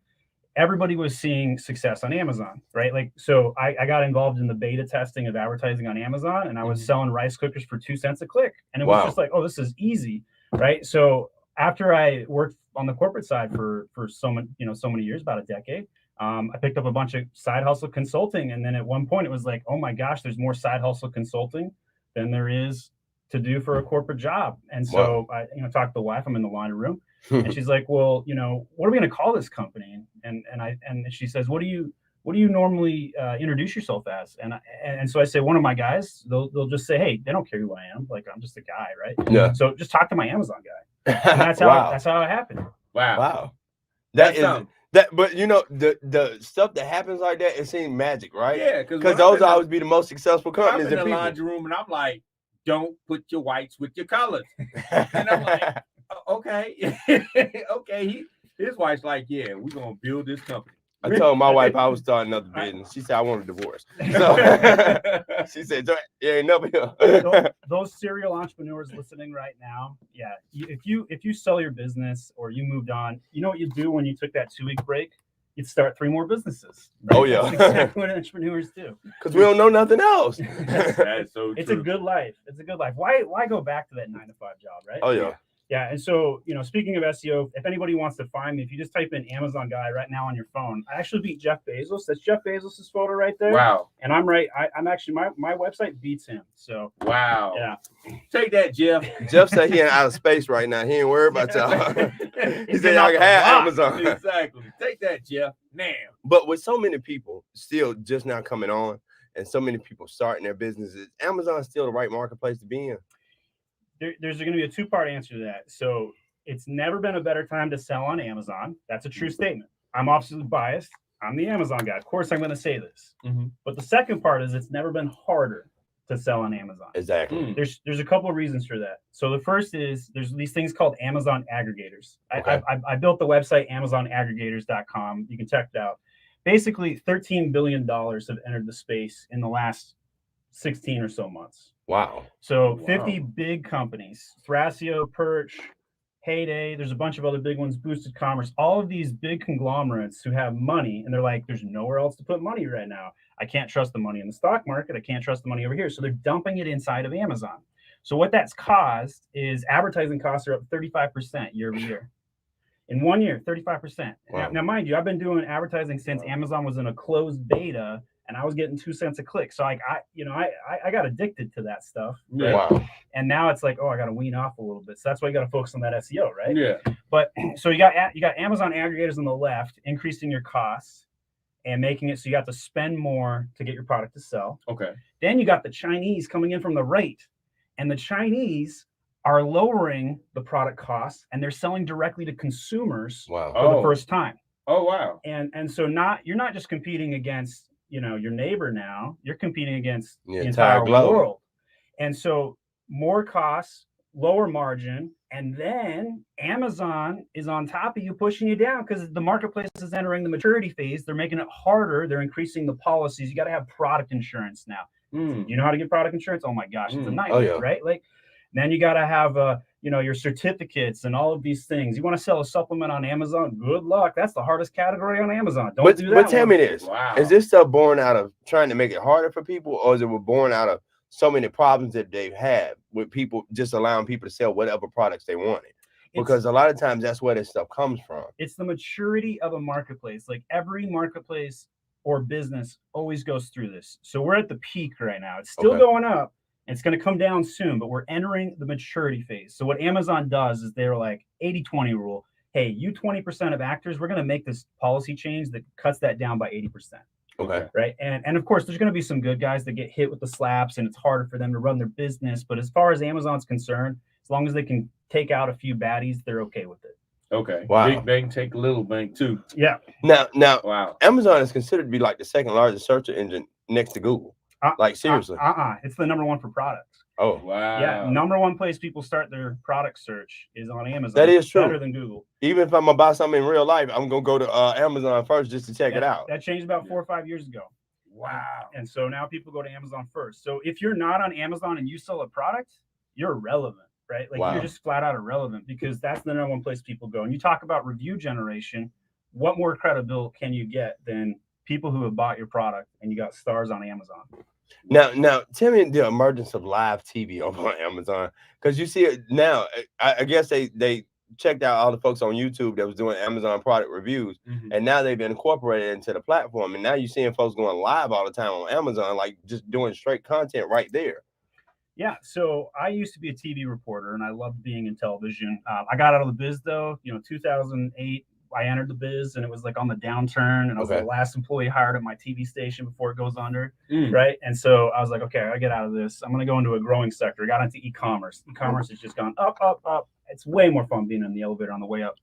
S4: Everybody was seeing success on Amazon, right? Like, so I got involved in the beta testing of advertising on Amazon, and I was selling rice cookers for 2 cents a click. And it was just like, oh, this is easy, right? So after I worked on the corporate side for so many years, about a decade, I picked up a bunch of side hustle consulting. And then at one point it was like, oh my gosh, there's more side hustle consulting than there is to do for a corporate job. And so I talked to the wife, I'm in the laundry room, and she's like, well, what are we going to call this company? And she says, what do you normally introduce yourself as? And so I say, one of my guys, they'll just say, hey, they don't care who I am. Like, I'm just a guy, right?
S1: Yeah.
S4: So just talk to my Amazon guy. And that's how it happened.
S2: Wow.
S1: That is that, but the stuff that happens like that, it seems magic, right?
S2: Yeah,
S1: because those always be the most successful companies.
S2: I'm in the laundry room and I'm like, don't put your whites with your colors. And I'm like, okay. Okay. His wife's like, yeah, we're gonna build this company.
S1: I told my wife I was starting another business. She said I want a divorce. So she said, yeah, never here.
S4: Those serial entrepreneurs listening right now, yeah. If you sell your business or you moved on, you know what you do when you took that 2-week break? You'd start 3 more businesses. Right?
S1: Oh yeah.
S4: That's exactly what entrepreneurs do.
S1: Because we don't know nothing else.
S2: That's so true.
S4: It's a good life. It's a good life. Why go back to that 9-to-5 job, right?
S1: Oh yeah.
S4: Yeah, and so, speaking of SEO, if anybody wants to find me, if you just type in Amazon guy right now on your phone, I actually beat Jeff Bezos. That's Jeff Bezos' photo right there.
S2: Wow.
S4: And I'm right. I'm actually, my website beats him. So.
S2: Wow.
S4: Yeah.
S2: Take that, Jeff.
S1: Jeff said he ain't out of space right now. He ain't worried about y'all. He said y'all can have Amazon.
S2: Exactly. Take that, Jeff. Now.
S1: But with so many people still just now coming on and so many people starting their businesses, Amazon still the right marketplace to be in?
S4: There's going to be a 2-part answer to that. So it's never been a better time to sell on Amazon. That's a true statement. I'm obviously biased. I'm the Amazon guy. Of course, I'm going to say this. But the second part is it's never been harder to sell on Amazon.
S1: Exactly.
S4: There's a couple of reasons for that. So the first is there's these things called Amazon aggregators.
S1: Okay.
S4: I built the website AmazonAggregators.com. You can check it out. Basically, $13 billion have entered the space in the last 16 or so months.
S1: Wow.
S4: So 50 big companies, Thrasio, Perch, Heyday, there's a bunch of other big ones, Boosted Commerce, all of these big conglomerates who have money, and they're like, there's nowhere else to put money right now. I can't trust the money in the stock market. I can't trust the money over here. So they're dumping it inside of Amazon. So what that's caused is advertising costs are up 35% year over year. In 1 year, 35%.
S1: Wow.
S4: Now, mind you, I've been doing advertising since Amazon was in a closed beta, and I was getting 2 cents a click. So I got addicted to that stuff.
S2: Right?
S1: Wow.
S4: And now it's like, oh, I got to wean off a little bit. So that's why you got to focus on that SEO, right?
S2: Yeah.
S4: But so you got Amazon aggregators on the left, increasing your costs and making it so you have to spend more to get your product to sell.
S2: Okay.
S4: Then you got the Chinese coming in from the right, And the Chinese are lowering the product costs, and they're selling directly to consumers
S1: Wow.
S4: for the first time.
S2: Oh, wow.
S4: And so you're not just competing against, your neighbor now, you're competing against
S1: The
S4: the
S1: entire
S4: entire
S1: globe.
S4: world. And so more costs, lower margin, and then Amazon is on top of you, pushing you down because the marketplace is entering the maturity phase. They're making it harder. They're increasing the policies. You got to have product insurance now. You know how to get product insurance? Oh my gosh, it's a nightmare, right? Like, then you got to have your certificates and all of these things. You want to sell a supplement on Amazon? Good luck. That's the hardest category on Amazon. Don't do that.
S1: But tell me this:
S2: Wow.
S1: Is this stuff born out of trying to make it harder for people, or is it born out of so many problems that they've had with people just allowing people to sell whatever products they wanted? Because a lot of times that's where this stuff comes from.
S4: It's the maturity of a marketplace. Like every marketplace or business always goes through this. So we're at the peak right now. It's still going up. It's going to come down soon, but we're entering the maturity phase. So what Amazon does is they're like 80-20 rule. Hey, you 20% of actors, we're going to make this policy change that cuts that down by 80%.
S1: Okay.
S4: Right. And of course, there's going to be some good guys that get hit with the slaps and it's harder for them to run their business. But as far as Amazon's concerned, as long as they can take out a few baddies, they're okay with it.
S2: Okay.
S1: Wow.
S2: Big bank take little bank too.
S4: Yeah.
S1: Now,
S2: wow.
S1: Amazon is considered to be like the second largest search engine next to Google. Like seriously.
S4: It's the number one for products.
S1: Oh,
S2: wow.
S4: Yeah. Number one place people start their product search is on Amazon.
S1: That is true.
S4: Better than Google.
S1: Even if I'm gonna buy something in real life, I'm gonna go to Amazon first just to check it out.
S4: That changed about 4 or 5 years ago.
S2: Wow.
S4: And so now people go to Amazon first. So if you're not on Amazon and you sell a product, you're irrelevant, right? Like you're just flat out irrelevant because that's the number one place people go. And you talk about review generation. What more credible can you get than people who have bought your product and you got stars on Amazon?
S1: Now, tell me the emergence of live TV over on Amazon, because you see it now. I guess they checked out all the folks on YouTube that was doing Amazon product reviews, and now they've been incorporated into the platform. And now you're seeing folks going live all the time on Amazon, like just doing straight content right there.
S4: Yeah, so I used to be a TV reporter, and I loved being in television. I got out of the biz though. 2008. I entered the biz and it was like on the downturn, and I was the last employee hired at my TV station before it goes under, right? And so I was like, okay, I get out of this. I'm going to go into a growing sector. I got into e-commerce. E-commerce has just gone up, up, up. It's way more fun being in the elevator on the way up.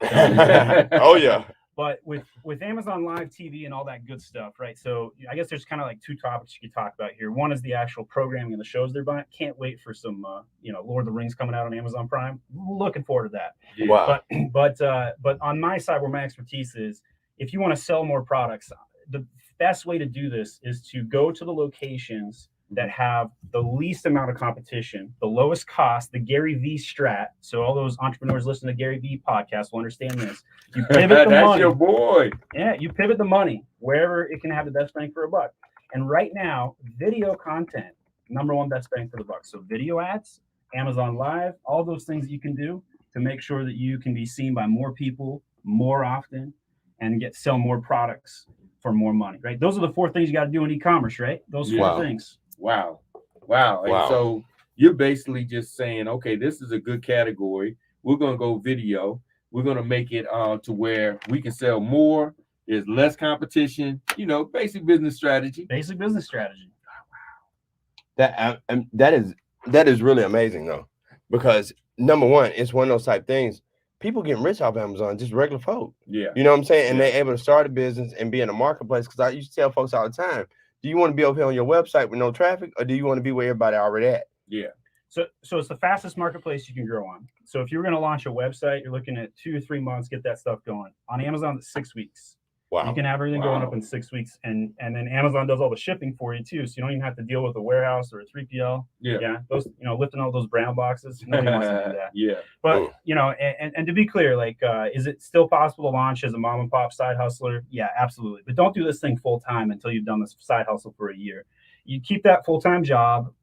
S1: Oh yeah.
S4: But with Amazon Live TV and all that good stuff, right? So I guess there's kind of like two topics you could talk about here. One is the actual programming and the shows they're buying. Can't wait for some, Lord of the Rings coming out on Amazon Prime. Looking forward to that.
S2: Yeah.
S1: Wow.
S4: But on my side, where my expertise is, if you want to sell more products, the best way to do this is to go to the locations that have the least amount of competition, the lowest cost, the Gary V strat. So all those entrepreneurs listening to Gary V podcast will understand this. You pivot the
S2: That's
S4: money.
S2: your boy.
S4: Yeah, you pivot the money wherever it can have the best bang for a buck. And right now, video content, number one best bang for the buck. So video ads, Amazon Live, all those things you can do to make sure that you can be seen by more people more often and sell more products for more money, right? Those are the four things you got to do in e-commerce, right? Those four things.
S2: Wow. And so you're basically just saying, okay, this is a good category. We're going to go video. We're going to make it to where we can sell more. There's less competition, basic business strategy.
S4: Basic business strategy.
S1: That is really amazing though, because number one, it's one of those type things. People getting rich off Amazon, just regular folk.
S2: Yeah.
S1: You know what I'm saying? And they're able to start a business and be in the marketplace. Because I used to tell folks all the time, do you want to be over here on your website with no traffic, or do you want to be where everybody already at?
S2: Yeah.
S4: So it's the fastest marketplace you can grow on. So if you're going to launch a website, you're looking at 2 or 3 months, get that stuff going. On Amazon, it's 6 weeks.
S1: Wow.
S4: You can have everything going up in 6 weeks. And then Amazon does all the shipping for you too. So you don't even have to deal with a warehouse or a 3PL.
S2: Yeah.
S4: Those, lifting all those brown boxes. Nobody wants to do that.
S2: Yeah.
S4: But, and to be clear, like, is it still possible to launch as a mom and pop side hustler? Yeah, absolutely. But don't do this thing full time until you've done this side hustle for a year. You keep that full-time job,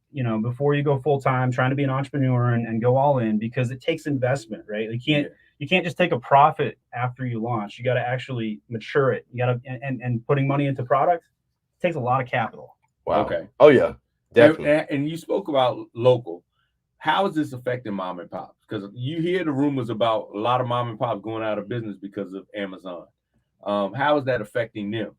S4: before you go full-time, trying to be an entrepreneur and go all in, because it takes investment, right? You can't just take a profit after you launch. You got to actually mature it. You got to, and putting money into product takes a lot of capital.
S1: Wow.
S2: Okay.
S1: Oh yeah, definitely.
S2: And you spoke about local. How is this affecting mom and pops? Because you hear the rumors about a lot of mom and pops going out of business because of Amazon. How is that affecting them?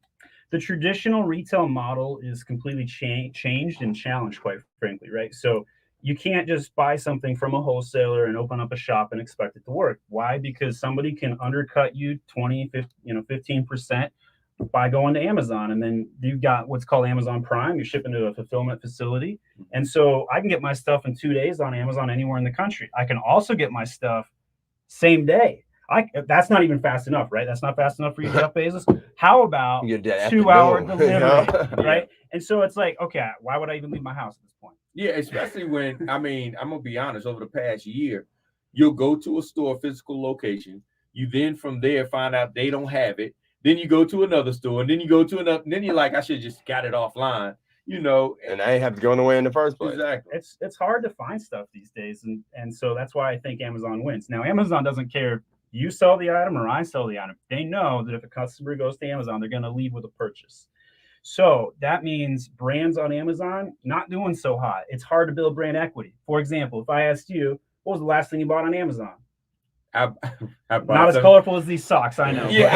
S4: The traditional retail model is completely changed and challenged, quite frankly, right? So you can't just buy something from a wholesaler and open up a shop and expect it to work. Why? Because somebody can undercut you 20, 15% by going to Amazon. And then you've got what's called Amazon Prime. You're shipping to a fulfillment facility. And so I can get my stuff in 2 days on Amazon anywhere in the country. I can also get my stuff same day. That's not even fast enough, right? That's not fast enough for you, Jeff Bezos. How about 2-hour delivery, right? And so it's like, okay, why would I even leave my house at this point?
S2: Yeah, especially when, I mean, I'm going to be honest, over the past year, you'll go to a store, physical location. You then from there find out they don't have it. Then you go to another store, and then you go to another, and then you're like, I should have just got it offline, you know.
S1: And I ain't have to go nowhere in the first place.
S2: Exactly.
S4: It's hard to find stuff these days. And so that's why I think Amazon wins. Now, Amazon doesn't care if you sell the item or I sell the item. They know that if a customer goes to Amazon, they're going to leave with a purchase. So that means brands on Amazon not doing so hot. It's hard to build brand equity. For example, if I asked you, what was the last thing you bought on Amazon?
S2: I
S4: not as colorful as these socks, I know.
S2: Yeah,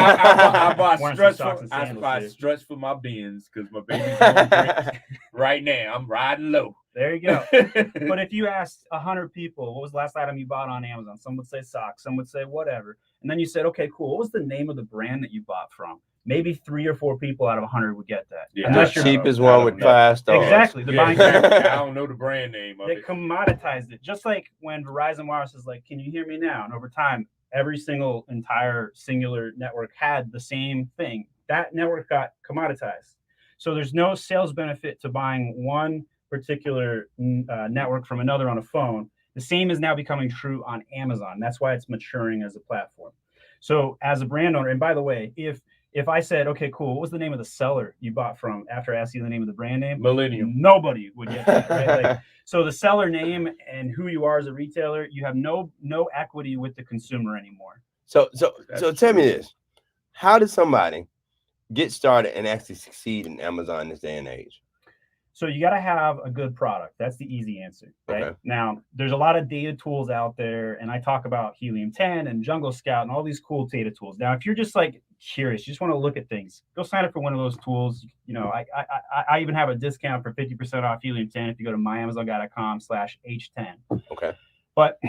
S2: I bought struts for my bins because my baby's going right now. I'm riding low.
S4: There you go. But if you asked 100 people, what was the last item you bought on Amazon? Some would say socks, some would say whatever. And then you said, okay, cool. What was the name of the brand that you bought from? Maybe 3 or 4 people out of 100 would get that.
S1: Yeah, the cheapest one with 5 stars.
S4: Exactly.
S2: I don't know the brand name of
S4: it.
S2: They
S4: commoditized it. Just like when Verizon Wireless is like, can you hear me now? And over time, every single entire singular network had the same thing. That network got commoditized. So there's no sales benefit to buying one particular network from another on a phone. The same is now becoming true on Amazon. That's why it's maturing as a platform. So as a brand owner, and by the way, if I said, okay, cool, what was the name of the seller you bought from after I asked you the name of the brand name?
S2: Millennium.
S4: Nobody would get that, right? Like, so the seller name and who you are as a retailer, you have no equity with the consumer anymore.
S1: So tell me this. How does somebody get started and actually succeed in Amazon in this day and age?
S4: So you got to have a good product. That's the easy answer, right?
S1: Okay.
S4: Now, there's a lot of data tools out there, and I talk about Helium 10 and Jungle Scout and all these cool data tools. Now, if you're just like curious, you just want to look at things, go sign up for one of those tools. You know, I even have a discount for 50% off Helium 10 if you go to myamazonguy.com/H10.
S1: Okay.
S4: But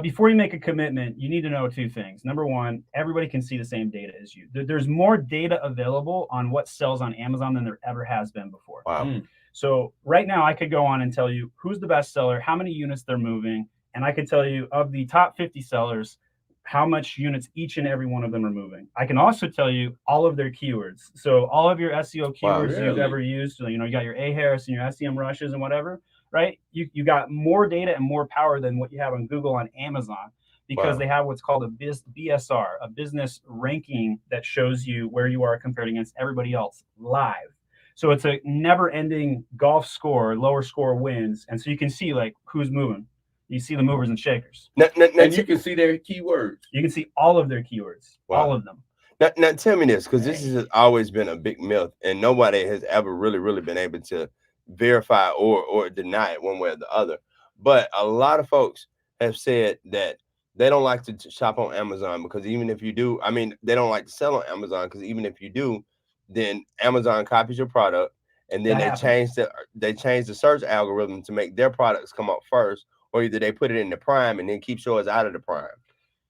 S4: before you make a commitment, you need to know 2 things. Number one, everybody can see the same data as you. There's more data available on what sells on Amazon than there ever has been before.
S1: Wow.
S4: So right now I could go on and tell you who's the best seller, how many units they're moving, and I could tell you of the top 50 sellers, how much units each and every one of them are moving. I can also tell you all of their keywords. So all of your SEO keywords you've ever used, you know, you got your Ahrefs and your SEM rushes and whatever, right? You got more data and more power than what you have on Google on Amazon because they have what's called a BSR, a business ranking that shows you where you are compared against everybody else live. So it's a never-ending golf score, lower score wins. And so you can see like who's moving. You see the movers and shakers.
S2: And you can see their keywords.
S4: You can see all of their keywords, all of them.
S1: Now tell me this, because this has always been a big myth, and nobody has ever really been able to verify or deny it one way or the other. But a lot of folks have said that they don't like to shop on Amazon because even if you do, I mean, they don't like to sell on Amazon because even if you do, then Amazon copies your product, and then they change the search algorithm to make their products come up first, or either they put it in the Prime and then keep yours out of the Prime.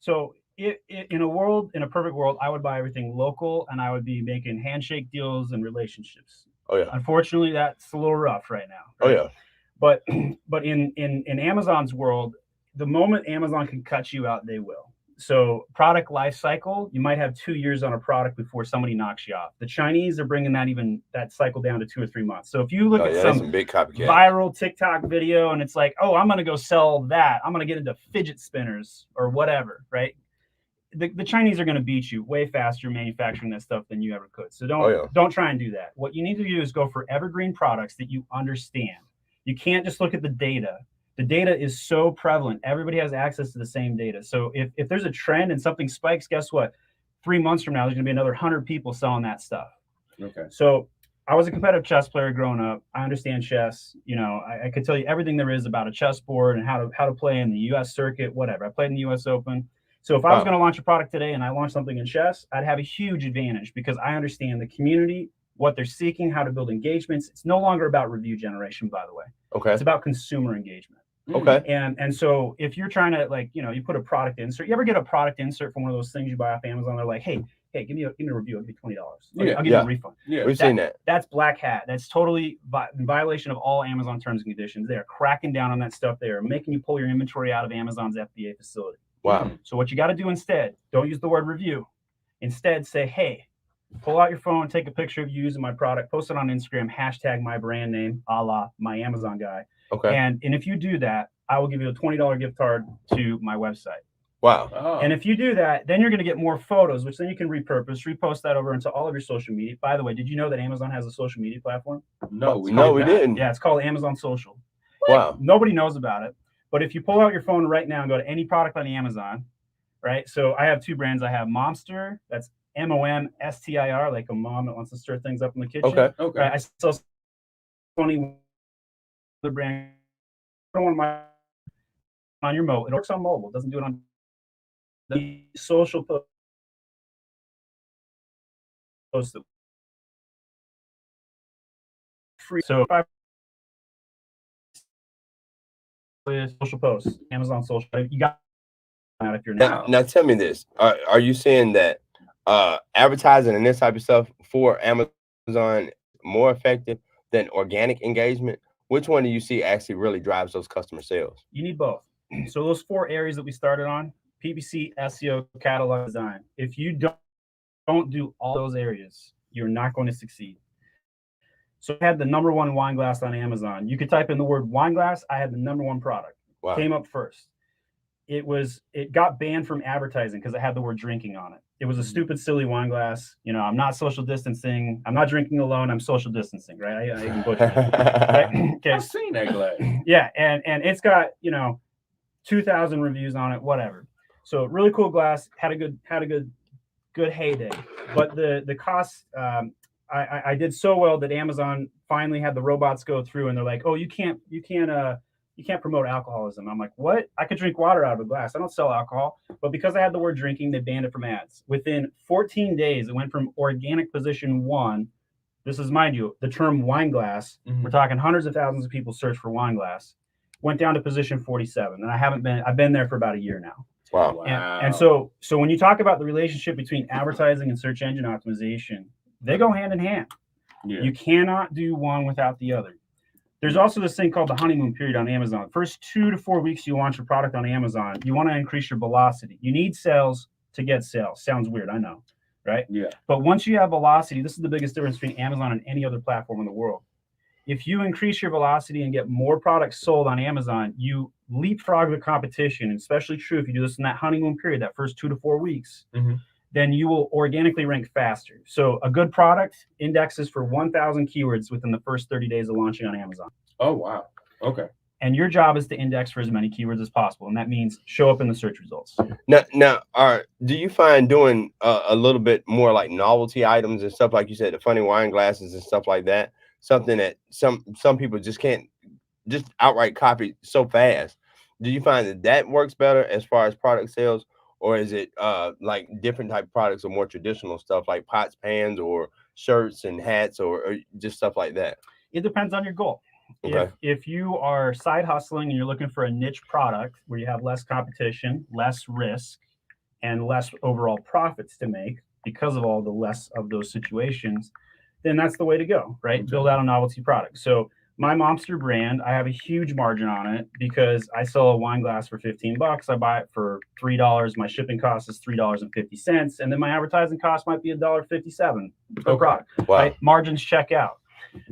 S1: So in a perfect world, I would buy everything local, and I would be making handshake deals and relationships. Oh yeah.
S4: Unfortunately, that's a little rough right now.
S1: Right?
S4: Oh yeah. But in Amazon's world, the moment Amazon can cut you out, they will. So product life cycle, you might have 2 years on a product before somebody knocks you off. The Chinese are bringing that cycle down to 2 or 3 months. So if you look at some
S1: big copycat
S4: viral TikTok video and it's like, oh, I'm going to go sell that. I'm going to get into fidget spinners or whatever, right? The Chinese are going to beat you way faster manufacturing that stuff than you ever could. So don't try and do that. What you need to do is go for evergreen products that you understand. You can't just look at the data. The data is so prevalent. Everybody has access to the same data. So if there's a trend and something spikes, guess what? 3 months from now, there's going to be another 100 people selling that stuff.
S2: Okay.
S4: So I was a competitive chess player growing up. I understand chess. You know, I could tell you everything there is about a chessboard and how to play in the U.S. circuit, whatever. I played in the U.S. Open. So if I was going to launch a product today and I launched something in chess, I'd have a huge advantage because I understand the community, what they're seeking, how to build engagements. It's no longer about review generation, by the way.
S1: Okay.
S4: It's about consumer engagement.
S1: Okay.
S4: And so if you're trying to, like, you put a product insert, you ever get a product insert from one of those things you buy off Amazon? They're like, hey, give me a review. I'll give you $20. I'll give you a refund.
S2: Yeah.
S1: We've seen that.
S4: That's black hat. That's totally in violation of all Amazon terms and conditions. They're cracking down on that stuff. They're making you pull your inventory out of Amazon's FBA facility.
S1: Wow.
S4: So what you got to do instead, don't use the word review. Instead, say, hey, pull out your phone, take a picture of you using my product, post it on Instagram, hashtag my brand name, a la my Amazon guy.
S1: Okay.
S4: And if you do that, I will give you a $20 gift card to my website.
S1: Wow.
S2: Oh.
S4: And if you do that, then you're going to get more photos, which then you can repost that over into all of your social media. By the way, did you know that Amazon has a social media platform?
S2: No, we
S1: didn't.
S4: Yeah, it's called Amazon Social.
S1: Wow.
S4: Nobody knows about it. But if you pull out your phone right now and go to any product on Amazon, right? So I have two brands. I have Momstir, that's MOMSTIR, like a mom that wants to stir things up in the kitchen.
S1: Okay.
S2: Okay.
S4: Right? I sell 20 other brand. I don't want my on your mobile. It works on mobile. It doesn't do it on the social post. Free. So if I social posts, Amazon social, you got that if you're
S1: Now tell me this: are you saying that advertising and this type of stuff for Amazon more effective than organic engagement? Which one do you see actually really drives those customer sales?
S4: You need both. So those 4 areas that we started on: PPC, SEO, catalog design. If you don't do all those areas, you're not going to succeed. So I had the #1 wine glass on Amazon. You could type in the word wine glass. I had the #1 product.
S1: Wow.
S4: Came up first. It got banned from advertising because it had the word drinking on it. It was a stupid, silly wine glass. I'm not social distancing. I'm not drinking alone. I'm social distancing, right? I can butcher it. Right? Okay.
S2: I've seen that glass.
S4: Yeah, and it's got 2,000 reviews on it, whatever. So really cool glass. Had a good heyday. But the cost, I did so well that Amazon finally had the robots go through and they're like, oh, you can't promote alcoholism. I'm like, what? I could drink water out of a glass. I don't sell alcohol. But because I had the word drinking, they banned it from ads. Within 14 days, it went from organic position 1. This is, mind you, the term wine glass. We're talking hundreds of thousands of people search for wine glass. Went down to position 47. And I've been there for about a year now.
S1: Wow.
S4: And so when you talk about the relationship between advertising and search engine optimization, they go hand in hand.
S2: Yeah.
S4: You cannot do one without the other. There's also this thing called the honeymoon period on Amazon. First 2 to 4 weeks you launch a product on Amazon, you want to increase your velocity. You need sales to get sales. Sounds weird, I know, right?
S2: Yeah.
S4: But once you have velocity, this is the biggest difference between Amazon and any other platform in the world. If you increase your velocity and get more products sold on Amazon, you leapfrog the competition, and especially true if you do this in that honeymoon period, that first 2 to 4 weeks. Then you will organically rank faster. So a good product indexes for 1,000 keywords within the first 30 days of launching on Amazon.
S2: Oh, wow. Okay.
S4: And your job is to index for as many keywords as possible. And that means show up in the search results.
S1: Now, do you find doing a little bit more like novelty items and stuff, like you said, the funny wine glasses and stuff like that, something that some people just can't just outright copy so fast? Do you find that works better as far as product sales? Or is it like different type of products or more traditional stuff like pots, pans, or shirts and hats, or just stuff like that?
S4: It depends on your goal.
S1: Okay.
S4: If you are side hustling and you're looking for a niche product where you have less competition, less risk, and less overall profits to make because of all the less of those situations, then that's the way to go, right?
S2: Okay.
S4: Build out a novelty product. So my Momstir brand, I have a huge margin on it because I sell a wine glass for $15. I buy it for $3. My shipping cost is $3.50. And then my advertising cost might be $1.57 per product.
S1: Wow.
S4: Right? Margins check out.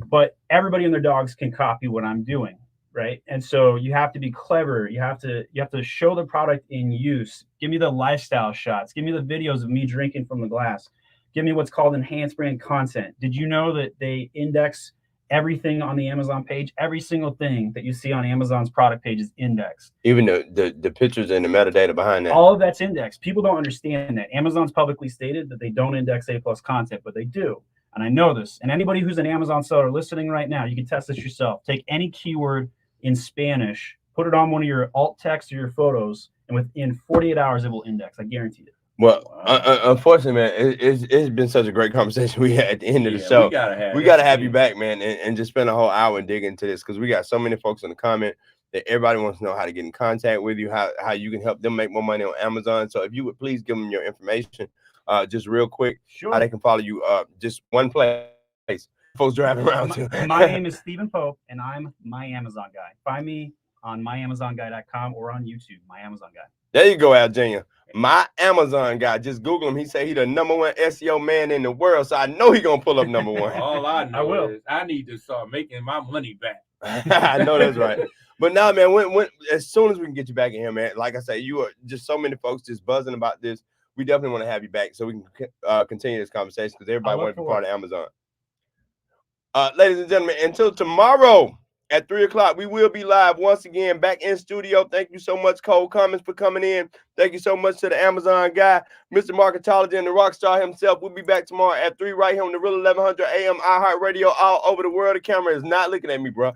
S4: But everybody and their dogs can copy what I'm doing, right? And so you have to be clever. You have to show the product in use. Give me the lifestyle shots. Give me the videos of me drinking from the glass. Give me what's called enhanced brand content. Did you know that they index everything on the Amazon page? Every single thing that you see on Amazon's product page is indexed.
S1: Even the pictures and the metadata behind that.
S4: All of that's indexed. People don't understand that. Amazon's publicly stated that they don't index A+ content, but they do. And I know this. And anybody who's an Amazon seller listening right now, you can test this yourself. Take any keyword in Spanish, put it on one of your alt text or your photos, and within 48 hours, it will index. I guarantee it.
S1: Well, unfortunately, man, it's been such a great conversation we had at the end of the show.
S2: We gotta have
S1: you back, man, and just spend a whole hour digging into this, because we got so many folks in the comment that everybody wants to know how to get in contact with you, how you can help them make more money on Amazon. So if you would please give them your information, just real quick,
S4: Sure.
S1: how they can follow you. Just one place. Folks driving around too.
S4: My name is Stephen Pope, and I'm My Amazon Guy. Find me on myamazonguy.com or on YouTube, My Amazon Guy.
S1: There you go, Al Jr. My Amazon Guy. Just Google him. He said he the #1 SEO man in the world, so I know he gonna pull up #1.
S2: All I know
S4: will.
S2: is I need to start making my money back.
S1: I know that's right. But now, man, when as soon as we can get you back in here, man, like I said, you are just so many folks just buzzing about this. We definitely want to have you back so we can continue this conversation because everybody wants to be part of Amazon. Ladies and gentlemen, until tomorrow at 3 o'clock, we will be live once again back in studio. Thank you so much, Cole Cummins, for coming in. Thank you so much to the Amazon guy, Mr. Marketology and the rock star himself. We'll be back tomorrow at 3 right here on the Real 1100 AM iHeartRadio all over the world. The camera is not looking at me, bro.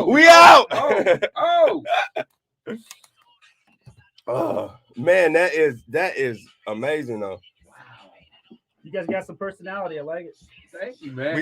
S1: We out. Oh, man, that is amazing, though.
S4: You guys got some personality. I like it.
S2: Thank you, man.